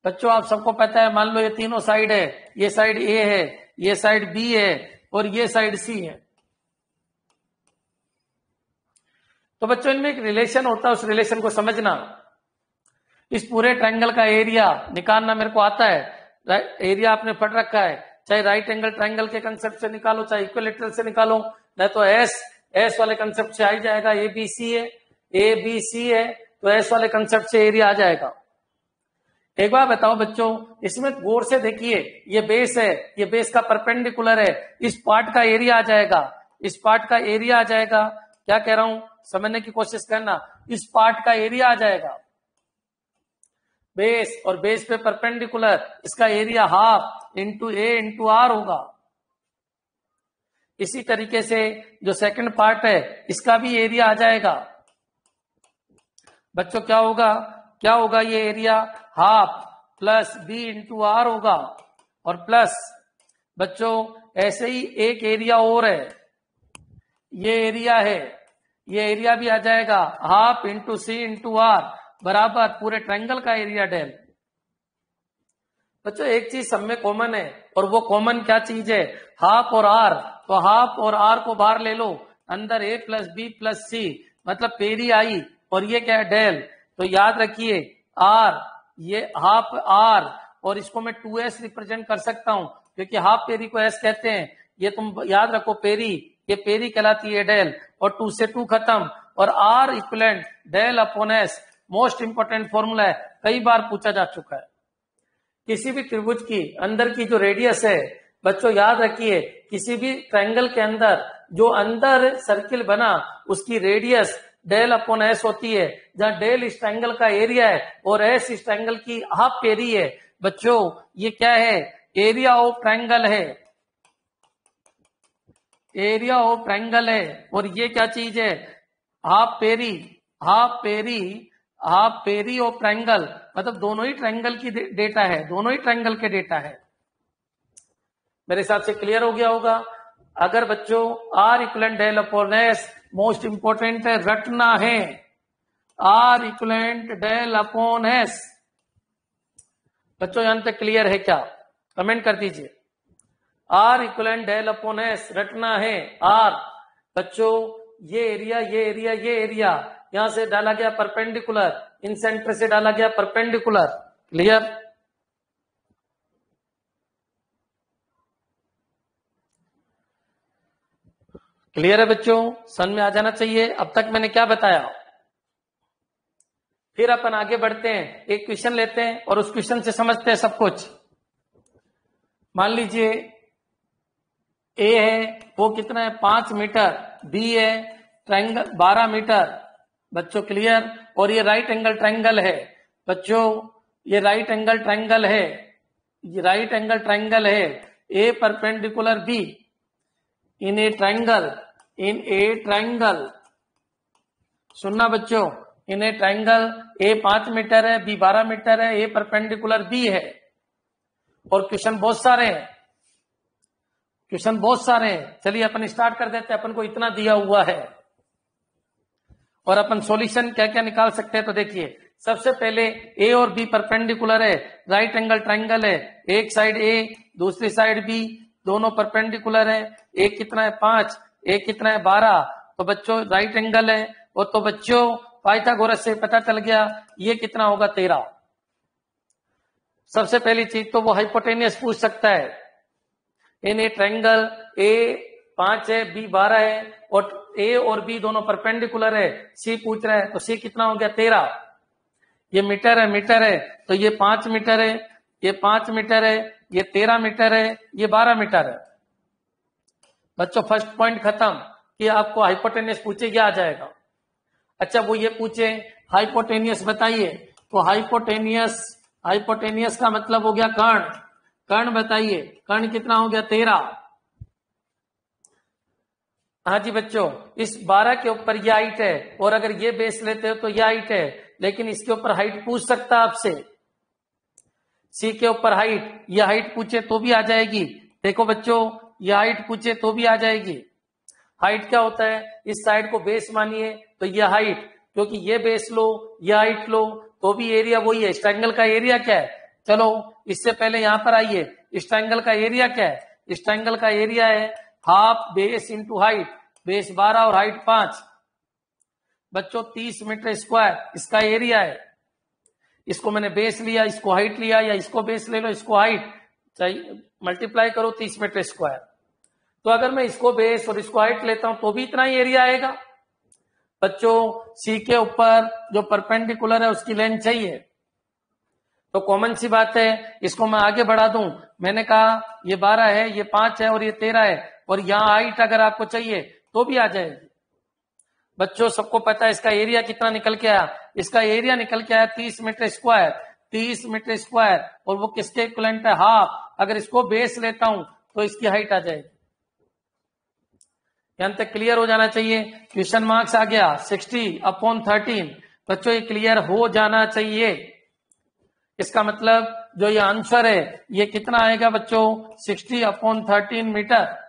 बच्चों आप सबको पता है, मान लो ये तीनों साइड है, ये साइड ए है, ये साइड बी है और ये साइड सी है। तो बच्चों इनमें एक रिलेशन होता है, उस रिलेशन को समझना। इस पूरे ट्रायंगल का एरिया निकालना मेरे को आता है, एरिया आपने पढ़ रखा है, चाहे राइट एंगल ट्रायंगल के कंसेप्ट से निकालो, चाहे इक्विलेटरल से निकालो, नहीं तो एस वाले कंसेप्ट से आ ही जाएगा। ए बी सी है तो एस वाले कंसेप्ट से एरिया आ जाएगा। एक बार बताओ बच्चों, इसमें गौर से देखिए, ये बेस है, ये बेस का परपेंडिकुलर है, इस पार्ट का एरिया आ जाएगा, इस पार्ट का एरिया आ जाएगा। क्या कह रहा हूं, समझने की कोशिश करना, इस पार्ट का एरिया आ जाएगा बेस, और बेस पे परपेंडिकुलर, इसका area half into A into R होगा। इसी तरीके से जो सेकंड पार्ट है इसका भी एरिया आ जाएगा। बच्चों क्या होगा ये area half plus B into R होगा, और प्लस बच्चों ऐसे ही एक एरिया और है, ये एरिया है, ये एरिया भी आ जाएगा half into C into R बराबर पूरे ट्रायंगल का एरिया डेल। बच्चों एक चीज सब में कॉमन है, और वो कॉमन क्या चीज है, हाफ और आर। तो हाफ और आर को बाहर ले लो, अंदर ए प्लस बी प्लस सी, मतलब पेरी आई, और ये क्या है डेल। तो याद रखिए आर, ये हाफ आर, और इसको मैं 2s रिप्रेजेंट कर सकता हूं क्योंकि हाफ पेरी को एस कहते हैं। ये तुम याद रखो, पेरी, ये पेरी कहलाती है डेल, और 2 से 2 खत्म, और R equivalent del upon S. Most important formula है, कई बार पूछा जा चुका है। किसी भी त्रिभुज की अंदर की जो रेडियस है बच्चों याद रखिए, किसी भी ट्रायंगल के अंदर जो अंदर सर्किल बना उसकी रेडियस डेल अपॉन एस होती है, जहां डेल इस ट्रायंगल का एरिया है और एस इस ट्रायंगल की हाफ पेरी है। बच्चों ये क्या है, एरिया ऑफ ट्रायंगल है, एरिया ऑफ ट्रायंगल है, और ये क्या चीज है, half peri, half peri, half peri of triangle, मतलब दोनों ही ट्रायंगल की डेटा है, दोनों ही ट्रायंगल के डेटा है। मेरे हिसाब से क्लियर हो गया होगा। अगर बच्चों R equivalent del upon S, most important है, रटना है, R equivalent del upon S. बच्चों यहां तक क्लियर है क्या, कमेंट कर दीजिए। R equivalent del upon S रटना है। आर बच्चों ये एरिया, ये एरिया, ये एरिया, यहां से डाला गया परपेंडिकुलर, इन सेंटर से डाला गया परपेंडिकुलर। क्लियर, क्लियर है बच्चों, समझ में आ जाना चाहिए। अब तक मैंने क्या बताया, फिर अपन आगे बढ़ते हैं, एक क्वेश्चन लेते हैं और उस क्वेश्चन से समझते हैं सब कुछ। मान लीजिए ए है, वो कितना है 5 मीटर, बी है ट्रायंगल 12 मीटर। बच्चों क्लियर, और ये राइट एंगल ट्रायंगल है। बच्चों ये राइट एंगल ट्रायंगल है, ये राइट एंगल ट्रायंगल है, A perpendicular B in a triangle, in a triangle. सुनना बच्चों, in a triangle, A 5 metre है, बी 12 मीटर है, ए परपेंडिकुलर बी है। और क्वेश्चन बहुत सारे हैं, क्वेश्चन बहुत सारे हैं। चलिए अपन स्टार्ट कर देते हैं। अपन को इतना दिया हुआ है और अपन सॉल्यूशन क्या क्या निकाल सकते हैं। तो देखिए सबसे पहले ए और बी परपेंडिकुलर है, राइट एंगल ट्रायंगल है, एक साइड ए दूसरी साइड बी, दोनों परपेंडिकुलर है। एक कितना है 5, एक कितना है 12, तो बच्चों राइट एंगल है। और तो बच्चों पाइथागोरस से पता चल गया ये कितना होगा 13। सबसे पहली चीज तो वो हाइपोटेनियस पूछ सकता है। इन ए ट्रायंगल ए 5 है, बी 12 है, और ए और बी दोनों परपेंडिकुलर है। सी पूछ रहा है, तो सी कितना हो गया 13। ये मीटर है, मीटर है, तो ये 5 मीटर है, ये 5 मीटर है, ये 13 मीटर है, ये 12 मीटर है। बच्चों फर्स्ट पॉइंट खत्म कि आपको हाइपोटेनियस पूछे क्या आ जाएगा। अच्छा वो ये पूछे हाइपोटेनियस बताइए, तो हाइपोटेनियस, हाइपोटेनियस का मतलब हो गया कर्ण। कर्ण बताइए, कर्ण कितना हो गया 13। हाँ जी बच्चों, इस 12 के ऊपर ये हाइट है, और अगर ये बेस लेते हो तो ये हाइट है, लेकिन इसके ऊपर हाइट पूछ सकता है आपसे। सी के ऊपर हाइट, ये हाइट पूछे तो भी आ जाएगी। देखो बच्चों ये हाइट पूछे तो भी आ जाएगी। हाइट क्या होता है, इस साइड को बेस मानिए तो ये हाइट, क्योंकि ये बेस लो ये हाइट लो तो भी एरिया वही है। इस ट्रायंगल का एरिया क्या है, चलो इससे पहले यहां पर आइए, इस ट्रायंगल का एरिया क्या है? इस ट्रायंगल का एरिया है half base into height, base 12 और हाइट 5, बच्चों 30 मीटर स्क्वायर इसका एरिया है। इसको मैंने बेस लिया, इसको हाइट लिया, या इसको बेस ले लो, इसको हाइट, चाहिए मल्टीप्लाई करो 30 मीटर स्क्वायर। तो अगर मैं इसको बेस और इसको हाइट लेता हूं तो भी इतना ही एरिया आएगा। बच्चों सी के ऊपर जो परपेंडिकुलर है उसकी लेंथ चाहिए, तो कॉमन सी बात है, इसको मैं आगे बढ़ा दूं। मैंने कहा ये 12 है, ये 5 है और ये 13 है, और यहां हाइट अगर आपको चाहिए तो भी आ जाएगी। बच्चों सबको पता है इसका एरिया कितना निकल के आया? इसका एरिया निकल के आया 30 मीटर स्क्वायर, 30 मीटर स्क्वायर, और वो किसके इक्विवेलेंट है? हाफ। अगर इसको बेस लेता हूं तो इसकी हाइट आ जाएगी। यहां तक क्लियर हो जाना चाहिए। क्वेश्चन मार्क्स आ गया 60/13। बच्चों ये क्लियर हो जाना चाहिए। इसका मतलब जो ये आंसर है ये कितना आएगा बच्चों? 60/13 मीटर।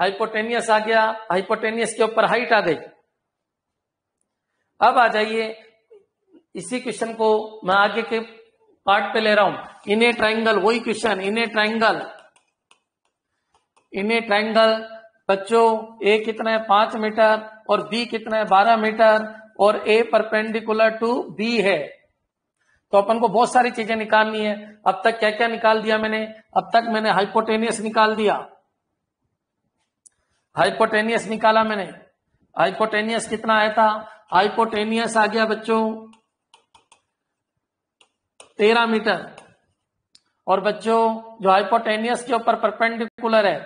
हाइपोटेनियस आ गया, हाइपोटेनियस के ऊपर हाइट आ गई। अब आ जाइए, इसी क्वेश्चन को मैं आगे के पार्ट पे ले रहा हूं। इन ए ट्राइंगल, वही क्वेश्चन, इन ए ट्राइंगल, इन ए ट्राइंगल बच्चों ए कितना है? 5 मीटर, और बी कितना है? 12 मीटर, और ए परपेंडिकुलर टू बी है। तो अपन को बहुत सारी चीजें निकालनी है। अब तक क्या क्या निकाल दिया मैंने? अब तक मैंने हाइपोटेनियस निकाल दिया, हाइपोटेनियस निकाला मैंने। हाइपोटेनियस कितना आया था? हाइपोटेनियस आ गया बच्चों 13 मीटर। और बच्चों जो हाइपोटेनियस के ऊपर परपेंडिकुलर है,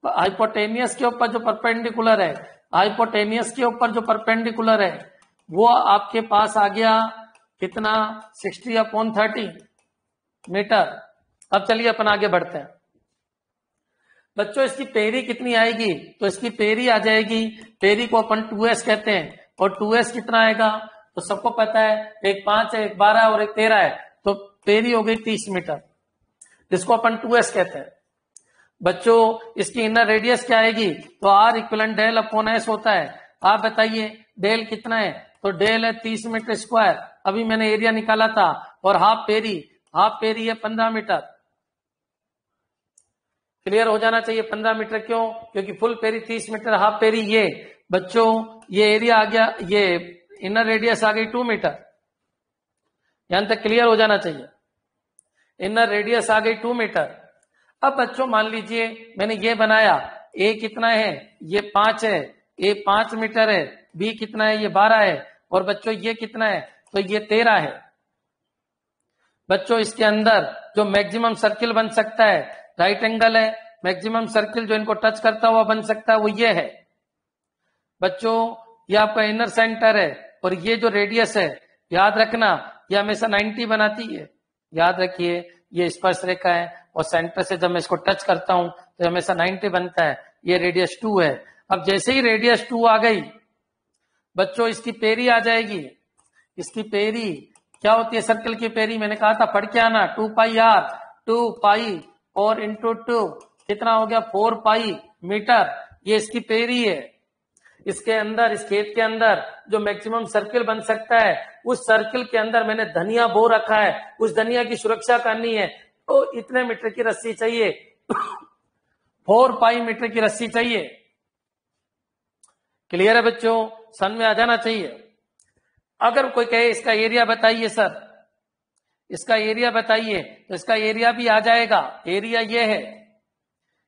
हाइपोटेनियस के ऊपर जो परपेंडिकुलर है, हाइपोटेनियस के ऊपर जो परपेंडिकुलर है वो आपके पास आ गया कितना? 60/13 मीटर। अब चलिए अपन आगे बढ़ते हैं। बच्चों इसकी पेरी कितनी आएगी? तो इसकी पेरी आ जाएगी, पेरी को अपन 2s कहते हैं, और 2s कितना आएगा? तो सबको पता है, एक 5 है, एक 12 और एक 13 है, तो पेरी हो गई 30 मीटर, जिसको अपन 2s कहते हैं। बच्चों इसकी इनर रेडियस क्या आएगी? तो R equivalent del upon S होता है। आप बताइए डेल कितना है? तो डेल है 30 मीटर स्क्वायर, अभी मैंने एरिया निकाला था, और हाफ पेरी है 15 मीटर। क्लियर हो जाना चाहिए। 15 मीटर क्यों? क्योंकि full peri 30 metre, half peri ये। बच्चों ये एरिया आ गया, ये इनर रेडियस आ गई 2 मीटर। यहां तक क्लियर हो जाना चाहिए। इनर रेडियस आ गई 2 मीटर। अब बच्चों मान लीजिए मैंने ये बनाया, ए कितना है? ये 5 है, ए 5 मीटर है, बी कितना है? ये 12 है, और बच्चों ये कितना है? तो ये 13 है। बच्चों इसके अंदर जो मैक्सिमम सर्किल बन सकता है, राइट एंगल है, मैक्सिमम सर्किल जो इनको टच करता हुआ बन सकता है वो ये है। बच्चों ये आपका इनर सेंटर है, और ये जो रेडियस है, याद रखना ये हमेशा 90 बनाती है। याद रखिए ये स्पर्श रेखा है, और सेंटर से जब मैं इसको टच करता हूं तो हमेशा 90 बनता है। ये रेडियस 2 है। अब जैसे ही रेडियस 2 आ गई बच्चों इसकी पेरी आ जाएगी। इसकी पेरी क्या होती है? सर्कल की पेरी मैंने कहा था, पढ़ के आना, 2πr, 2π और इंटू 2 कितना हो गया? 4π मीटर। ये इसकी पेरी है। इसके अंदर, इस खेत के अंदर जो मैक्सिमम सर्किल बन सकता है, उस सर्किल के अंदर मैंने धनिया बो रखा है। उस धनिया की सुरक्षा करनी है तो इतने मीटर की रस्सी चाहिए, 4π मीटर की रस्सी चाहिए। क्लियर है बच्चों? सन में आ जाना चाहिए। अगर कोई कहे इसका एरिया बताइए सर, इसका एरिया बताइए, तो इसका एरिया भी आ जाएगा। एरिया ये है।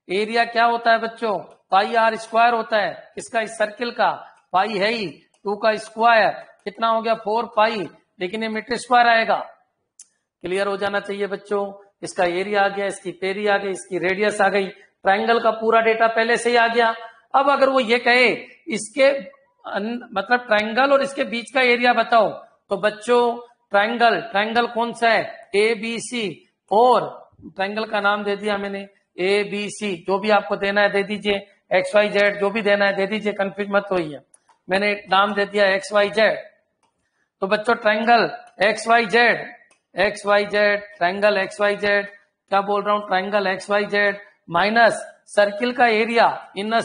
एरिया क्या होता है बच्चों? πr² होता है। इसका, इस सर्किल का, पाई है ही, 2 का स्क्वायर कितना हो गया? 4π, लेकिन ये मीटर स्क्वायर आएगा। क्लियर हो जाना चाहिए बच्चों। इसका एरिया आ गया, इसकी पेरी आ गई, इसकी रेडियस आ गई, ट्राइंगल का पूरा डेटा पहले से ही आ गया। अब अगर वो ये कहे इसके मतलब ट्राइंगल और इसके बीच का एरिया बताओ, तो बच्चों ट्राइंगल कौन सा है? ABC, और ट्राइंगल का नाम दे दिया मैंने ABC। जो भी आपको देना है दे दीजिए, XYZ जो भी देना है दे दीजिए, कंफ्यूज मत होइए। मैंने नाम दे दिया XYZ। तो बच्चों ट्राइंगल XYZ, ट्राइंगल XYZ, क्या बोल रहा हूं? ट्राइंगल XYZ माइनस सर्किल का एरिया, इनर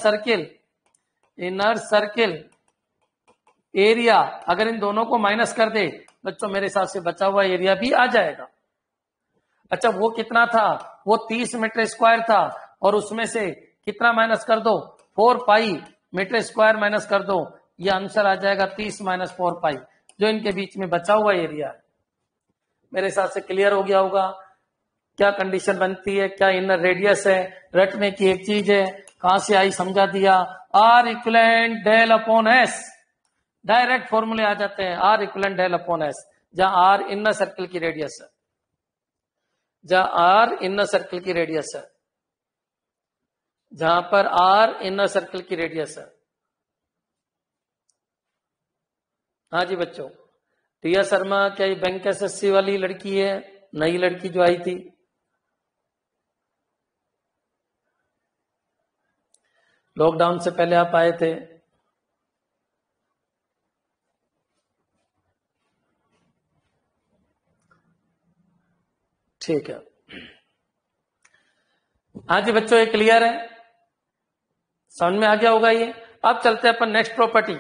सर्किल एरिया। अगर इन दोनों को माइनस कर दे बच्चों, मेरे हिसाब से बचा हुआ एरिया भी आ जाएगा। अच्छा वो कितना था, वो 30 मीटर स्क्वायर था, और उसमें से कितना माइनस कर दो, 4 पाई मीटर स्क्वायर माइनस कर दो, ये आंसर आ जाएगा 30 माइनस 4 पाई, जो इनके बीच में बचा हुआ एरिया है। मेरे हिसाब से क्लियर हो गया होगा क्या कंडीशन बनती है, क्या इनर रेडियस है, रटने की एक चीज है, कहां से आई समझा दिया। R equivalent del upon S, direct फॉर्मूले आ जाते हैं, R equivalent del upon S, जहां आर इनर सर्कल की रेडियस है, जहां आर इनर सर्कल की रेडियस है, जहां पर आर इनर सर्कल की रेडियस है। हाँ जी बच्चों, रिया शर्मा क्या ये बैंक एसएससी वाली लड़की है, नई लड़की जो आई थी? लॉकडाउन से पहले आप आए थे। ठीक है, हाँ जी बच्चों ये क्लियर है, समझ में आ गया होगा ये। अब चलते हैं अपन नेक्स्ट प्रॉपर्टी।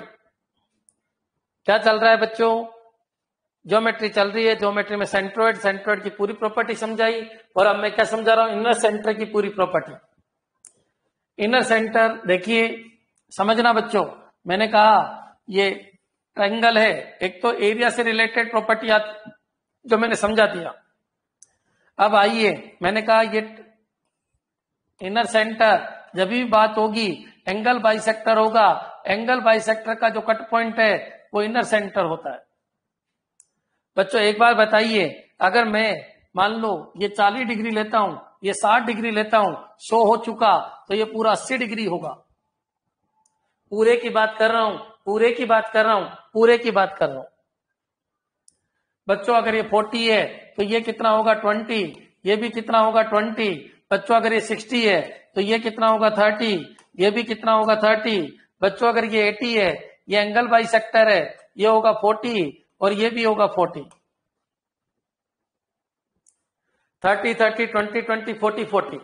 क्या चल रहा है बच्चों, ज्योमेट्री चल रही है, ज्योमेट्री में सेंट्रोइड, सेंट्रोइड की पूरी प्रॉपर्टी समझाई, और अब मैं क्या समझा रहा हूं, इनर सेंटर की पूरी प्रॉपर्टी। इनर सेंटर देखिए, समझना बच्चों, मैंने कहा ये ट्रायंगल है, एक तो एरिया से रिलेटेड प्रॉपर्टी जो मैंने समझा दिया। अब आइए, मैंने कहा ये इनर सेंटर जब भी बात होगी एंगल बाइसेक्टर होगा, एंगल बाइसेक्टर का जो कट पॉइंट है वो इनर सेंटर होता है। बच्चों एक बार बताइए, अगर मैं मान लो ये 40 डिग्री लेता हूं, ये 60 डिग्री लेता हूं, 100 हो चुका, तो ये पूरा 80 डिग्री होगा। पूरे की बात कर रहा हूं, पूरे की बात कर रहा हूं, पूरे की बात कर रहा हूं बच्चों। अगर ये 40 है तो ये कितना होगा 20, ये भी कितना होगा 20। बच्चों अगर ये 60 है तो ये कितना होगा 30, ये भी कितना होगा 30। बच्चों अगर ये 80 है, ये एंगल बाइसेक्टर है, ये होगा 40 और ये भी होगा 40। 30 30 20 20 40 40।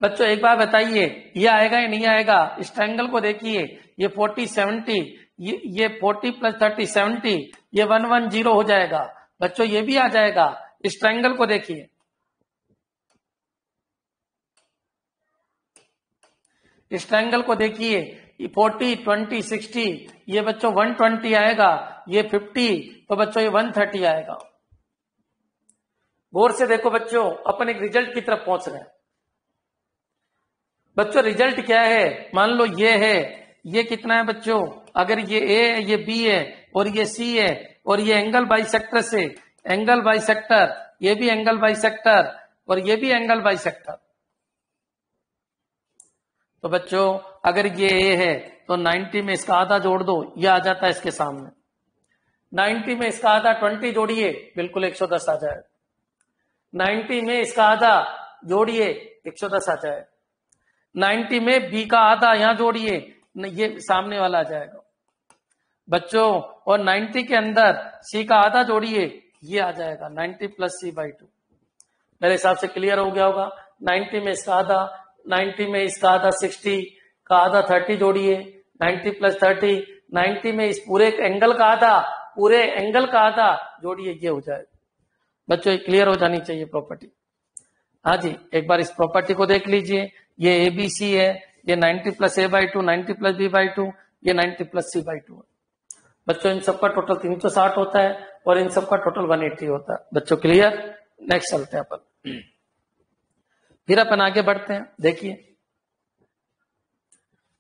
बच्चों एक बार बताइए ये आएगा या नहीं आएगा? इस ट्रायंगल को देखिए, ये 40 70, ये 40 प्लस 30 70, ये 110 हो जाएगा। बच्चों ये भी आ जाएगा। इस ट्रायंगल को देखिए, इस ट्रायंगल को देखिए, 40 20 60, ये बच्चों 120 आएगा, ये 50, तो बच्चों ये 130 आएगा। गौर से देखो बच्चों, अपन एक रिजल्ट की तरफ पहुंच रहे हैं। बच्चों रिजल्ट क्या है, मान लो ये है, ये कितना है बच्चों, अगर ये ए है, ये बी है और ये सी है, और ये एंगल बाइसेक्टर से एंगल बाइसेक्टर, ये भी एंगल बाइसेक्टर और ये भी एंगल बाइसेक्टर। तो बच्चों अगर ये ए है तो 90 में इसका आधा जोड़ दो, ये आ जाता है इसके सामने। 90 में इसका आधा 20 जोड़िए, बिल्कुल 110 आ जाए। 90 में इसका आधा जोड़िए, 110 आ जाए। 90 में बी का आधा यहां जोड़िए, ये सामने वाला आ जाएगा बच्चों। और 90 के अंदर सी का आधा जोड़िए, ये आ जाएगा 90 प्लस सी बाई 2। मेरे हिसाब से क्लियर हो गया होगा। 90 में इसका आधा, 90 में इसका आधा 60 का आधा 30 जोड़िए, 90 प्लस 30, 90 में इस पूरे एंगल का आधा, पूरे एंगल का आधा जोड़िए, ये हो जाएगा बच्चों। ये क्लियर हो जानी चाहिए प्रॉपर्टी। हाँ जी, एक बार इस प्रॉपर्टी को देख लीजिए, ये ए बी सी है, ये 90 plus A by 2, 90 plus B by 2, ये 90 प्लस सी बाई 2 है बच्चों। इन सबका टोटल 360 होता है और इन सबका टोटल 180 होता है बच्चों। क्लियर? नेक्स्ट चलते हैं अपन, फिर अपन आगे बढ़ते हैं। देखिए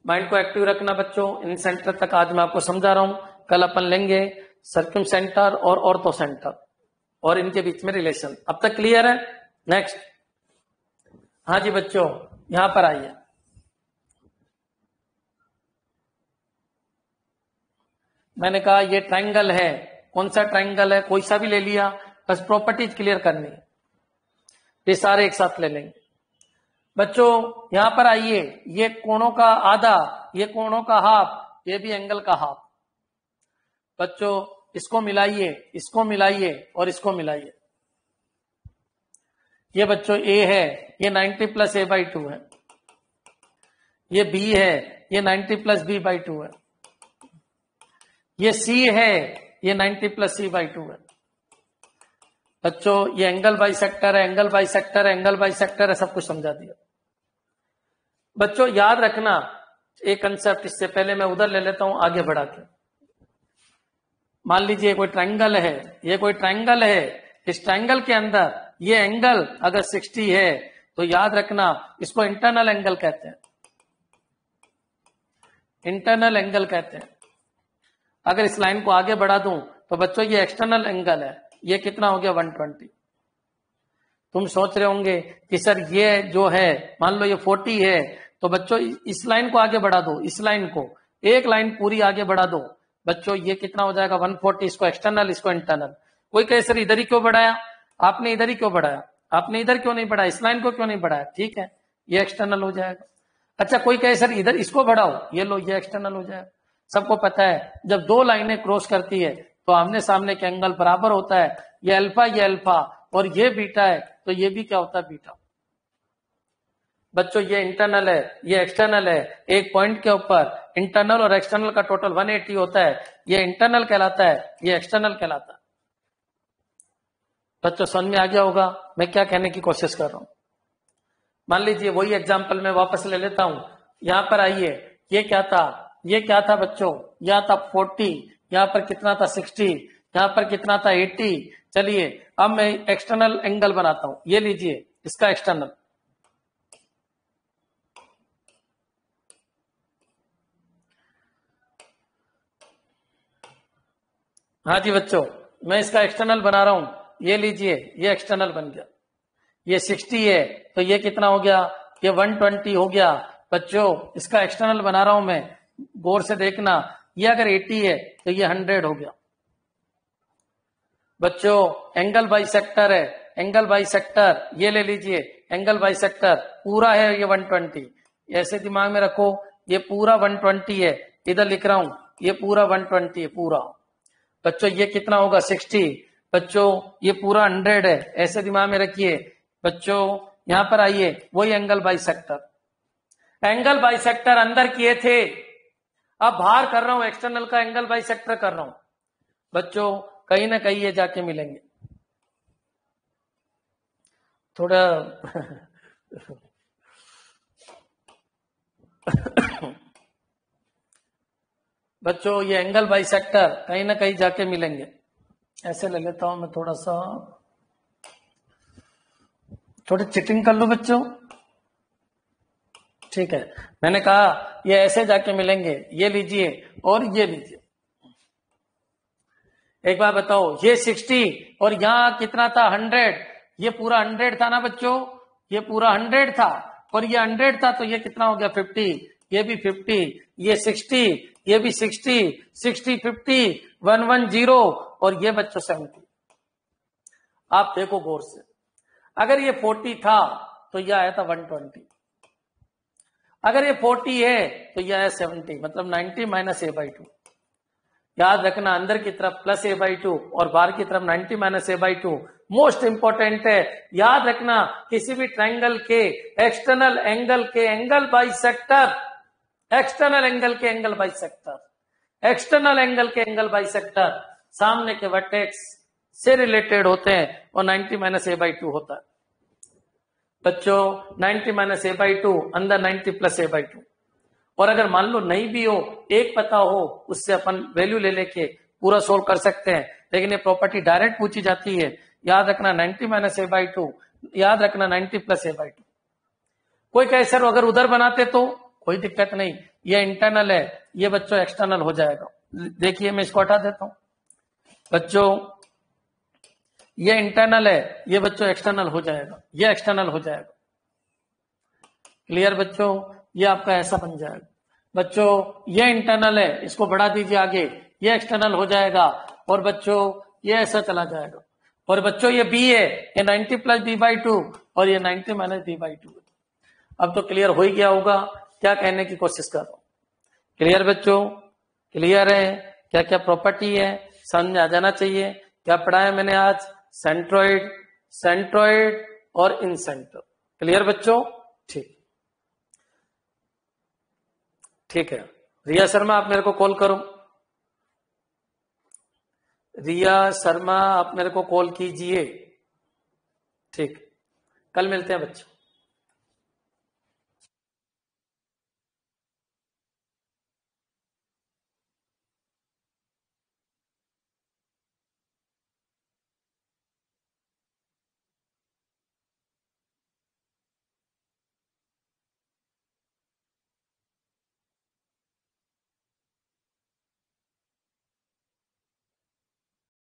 माइंड को एक्टिव रखना बच्चों, इन सेंटर तक आज मैं आपको समझा रहा हूं, कल अपन लेंगे सर्कम सेंटर और ऑर्थो सेंटर और इनके बीच में रिलेशन। अब तक क्लियर है? नेक्स्ट, हाँ जी बच्चों यहां पर आइए। मैंने कहा ये ट्रायंगल है, कौन सा ट्रायंगल है, कोई सा भी ले लिया, बस प्रॉपर्टीज क्लियर करनी है, ये सारे एक साथ ले लेंगे बच्चों। यहां पर आइए, ये कोणों का आधा, ये कोणों का हाफ, ये भी एंगल का हाफ बच्चों। इसको मिलाइए, इसको मिलाइए और इसको मिलाइए। ये बच्चों ए है, ये 90 प्लस ए बाई 2 है। ये बी है, ये 90 प्लस बी बाई 2 है। ये सी है, ये 90 प्लस सी बाई 2 है बच्चों ये एंगल बाइसेक्टर है, एंगल बाइसेक्टर है, एंगल बाइसेक्टर है, सब कुछ समझा दिया। बच्चों याद रखना एक कंसेप्ट, इससे पहले मैं उधर ले लेता हूं आगे बढ़ा के। मान लीजिए कोई ट्रायंगल है, ये कोई ट्रायंगल है, इस ट्रायंगल के अंदर ये एंगल अगर 60 है तो याद रखना इसको इंटरनल एंगल कहते हैं, इंटरनल एंगल कहते हैं। अगर इस लाइन को आगे बढ़ा दूं तो बच्चों ये एक्सटर्नल एंगल है, ये कितना हो गया 120। तुम सोच रहे होंगे कि सर ये जो है मान लो ये 40 है, तो बच्चों इस लाइन को आगे बढ़ा दो, इस लाइन को एक लाइन पूरी आगे बढ़ा दो, बच्चों ये कितना हो जाएगा 140, इसको एक्सटर्नल इसको इंटरनल। कोई कहे सर इधर ही क्यों बढ़ाया, आपने इधर ही क्यों बढ़ाया, आपने इधर क्यों नहीं बढ़ाया, इस लाइन को क्यों नहीं बढ़ाया, ठीक है ये एक्सटर्नल हो जाएगा। अच्छा कोई कहे सर इधर इसको बढ़ाओ, ये लो ये एक्सटर्नल हो जाएगा। सबको पता है जब दो लाइनें क्रॉस करती है तो आमने सामने के एंगल बराबर होता है, ये अल्फा और ये बीटा है, तो ये भी क्या होता है बीटा। बच्चों ये इंटरनल है ये एक्सटर्नल है, एक पॉइंट के ऊपर इंटरनल और एक्सटर्नल का टोटल 180 होता है, ये इंटरनल कहलाता है, ये एक्सटर्नल कहलाता है। बच्चों समझ में आ गया होगा मैं क्या कहने की कोशिश कर रहा हूं। मान लीजिए वही एग्जाम्पल मैं वापस ले लेता हूं, यहां पर आइए, ये क्या था, ये क्या था बच्चों, यहां था 40, यहां पर कितना था 60, यहां पर कितना था 80। चलिए अब मैं एक्सटर्नल एंगल बनाता हूं, ये लीजिए इसका एक्सटर्नल। हाँ जी बच्चों मैं इसका एक्सटर्नल बना रहा हूं, ये लीजिए ये एक्सटर्नल बन गया। ये 60 है तो ये कितना हो गया, ये 120 हो गया। बच्चों इसका एक्सटर्नल बना रहा हूं मैं, गौर से देखना, ये अगर 80 है तो ये 100 हो गया। बच्चों एंगल बाइसेक्टर है, एंगल बाइसेक्टर ये ले लीजिए, एंगल बाइसेक्टर पूरा है ये 120, ऐसे दिमाग में रखो ये पूरा 120 है, इधर लिख रहा हूं ये पूरा 120 है पूरा। बच्चों ये कितना होगा 60, बच्चों ये पूरा 100 है, ऐसे दिमाग में रखिए। बच्चों यहां पर आइए वही एंगल बाइसेक्टर, एंगल बाइसेक्टर अंदर किए थे, अब बाहर कर रहा हूं एक्सटर्नल का एंगल बाइसेक्टर कर रहा हूं। बच्चों कहीं ना कहीं ये जाके मिलेंगे थोड़ा बच्चों ये एंगल बाइसेक्टर कहीं ना कहीं जाके मिलेंगे। ऐसे ले लेता हूं मैं थोड़ा सा, थोड़ी चिटिंग कर लो बच्चों, ठीक है। मैंने कहा ये ऐसे जाके मिलेंगे, ये लीजिए और ये लीजिए। एक बार बताओ ये 60 और यहां कितना था 100, ये पूरा 100 था ना बच्चों, ये पूरा 100 था और ये 100 था, तो ये कितना हो गया 50, ये भी 50, ये 60, ये भी 60, 60 50 110 और ये बच्चों 70। आप देखो गौर से, अगर ये 40 था तो यह आया था 120, अगर ये 40 है तो यह आया 70, मतलब 90 माइनस a/2। याद रखना अंदर की तरफ प्लस a/2 और बाहर की तरफ 90 माइनस a/2 मोस्ट इंपॉर्टेंट है। याद रखना किसी भी ट्रायंगल के एक्सटर्नल एंगल के एंगल बाइसेक्टर, एक्सटर्नल एंगल के एंगल बाइसेक्टर, एक्सटर्नल एंगल के एंगल बाइसेक्टर सामने के वर्टेक्स से रिलेटेड होते हैं और 90 माइनस a/2 होता है। बच्चों 90 माइनस a/2 अंदर 90 प्लस a/2, और अगर मान लो नहीं भी हो, एक पता हो, उससे अपन वैल्यू ले लेके पूरा सोल्व कर सकते हैं, लेकिन ये प्रॉपर्टी डायरेक्ट पूछी जाती है। याद रखना 90 माइनस a/2, याद रखना 90 प्लस a/2। कोई कहे सर अगर उधर बनाते तो कोई दिक्कत नहीं, ये इंटरनल है, ये बच्चों एक्सटर्नल हो जाएगा। देखिए मैं इसको हटा देता हूं, बच्चों ये इंटरनल है, ये बच्चों एक्सटर्नल हो जाएगा, ये एक्सटर्नल हो जाएगा। क्लियर बच्चों, ये आपका ऐसा बन जाएगा। बच्चों ये इंटरनल है, इसको बढ़ा दीजिए आगे, ये एक्सटर्नल हो जाएगा और बच्चों ये ऐसा चला जाएगा। और बच्चों ये बी है, ये 90 प्लस b/2 और ये 90 माइनस b/2। अब तो क्लियर हो ही गया होगा क्या कहने की कोशिश कर रहा हूं। क्लियर बच्चों, क्लियर है, क्या क्या प्रॉपर्टी है समझ में आ जाना चाहिए। क्या पढ़ाया मैंने आज, सेंट्रोइड, सेंट्रोइड और इन सेंटर। क्लियर बच्चों, ठीक, ठीक है। रिया शर्मा आप मेरे को कॉल करो, रिया शर्मा आप मेरे को कॉल कीजिए। ठीक, कल मिलते हैं बच्चों।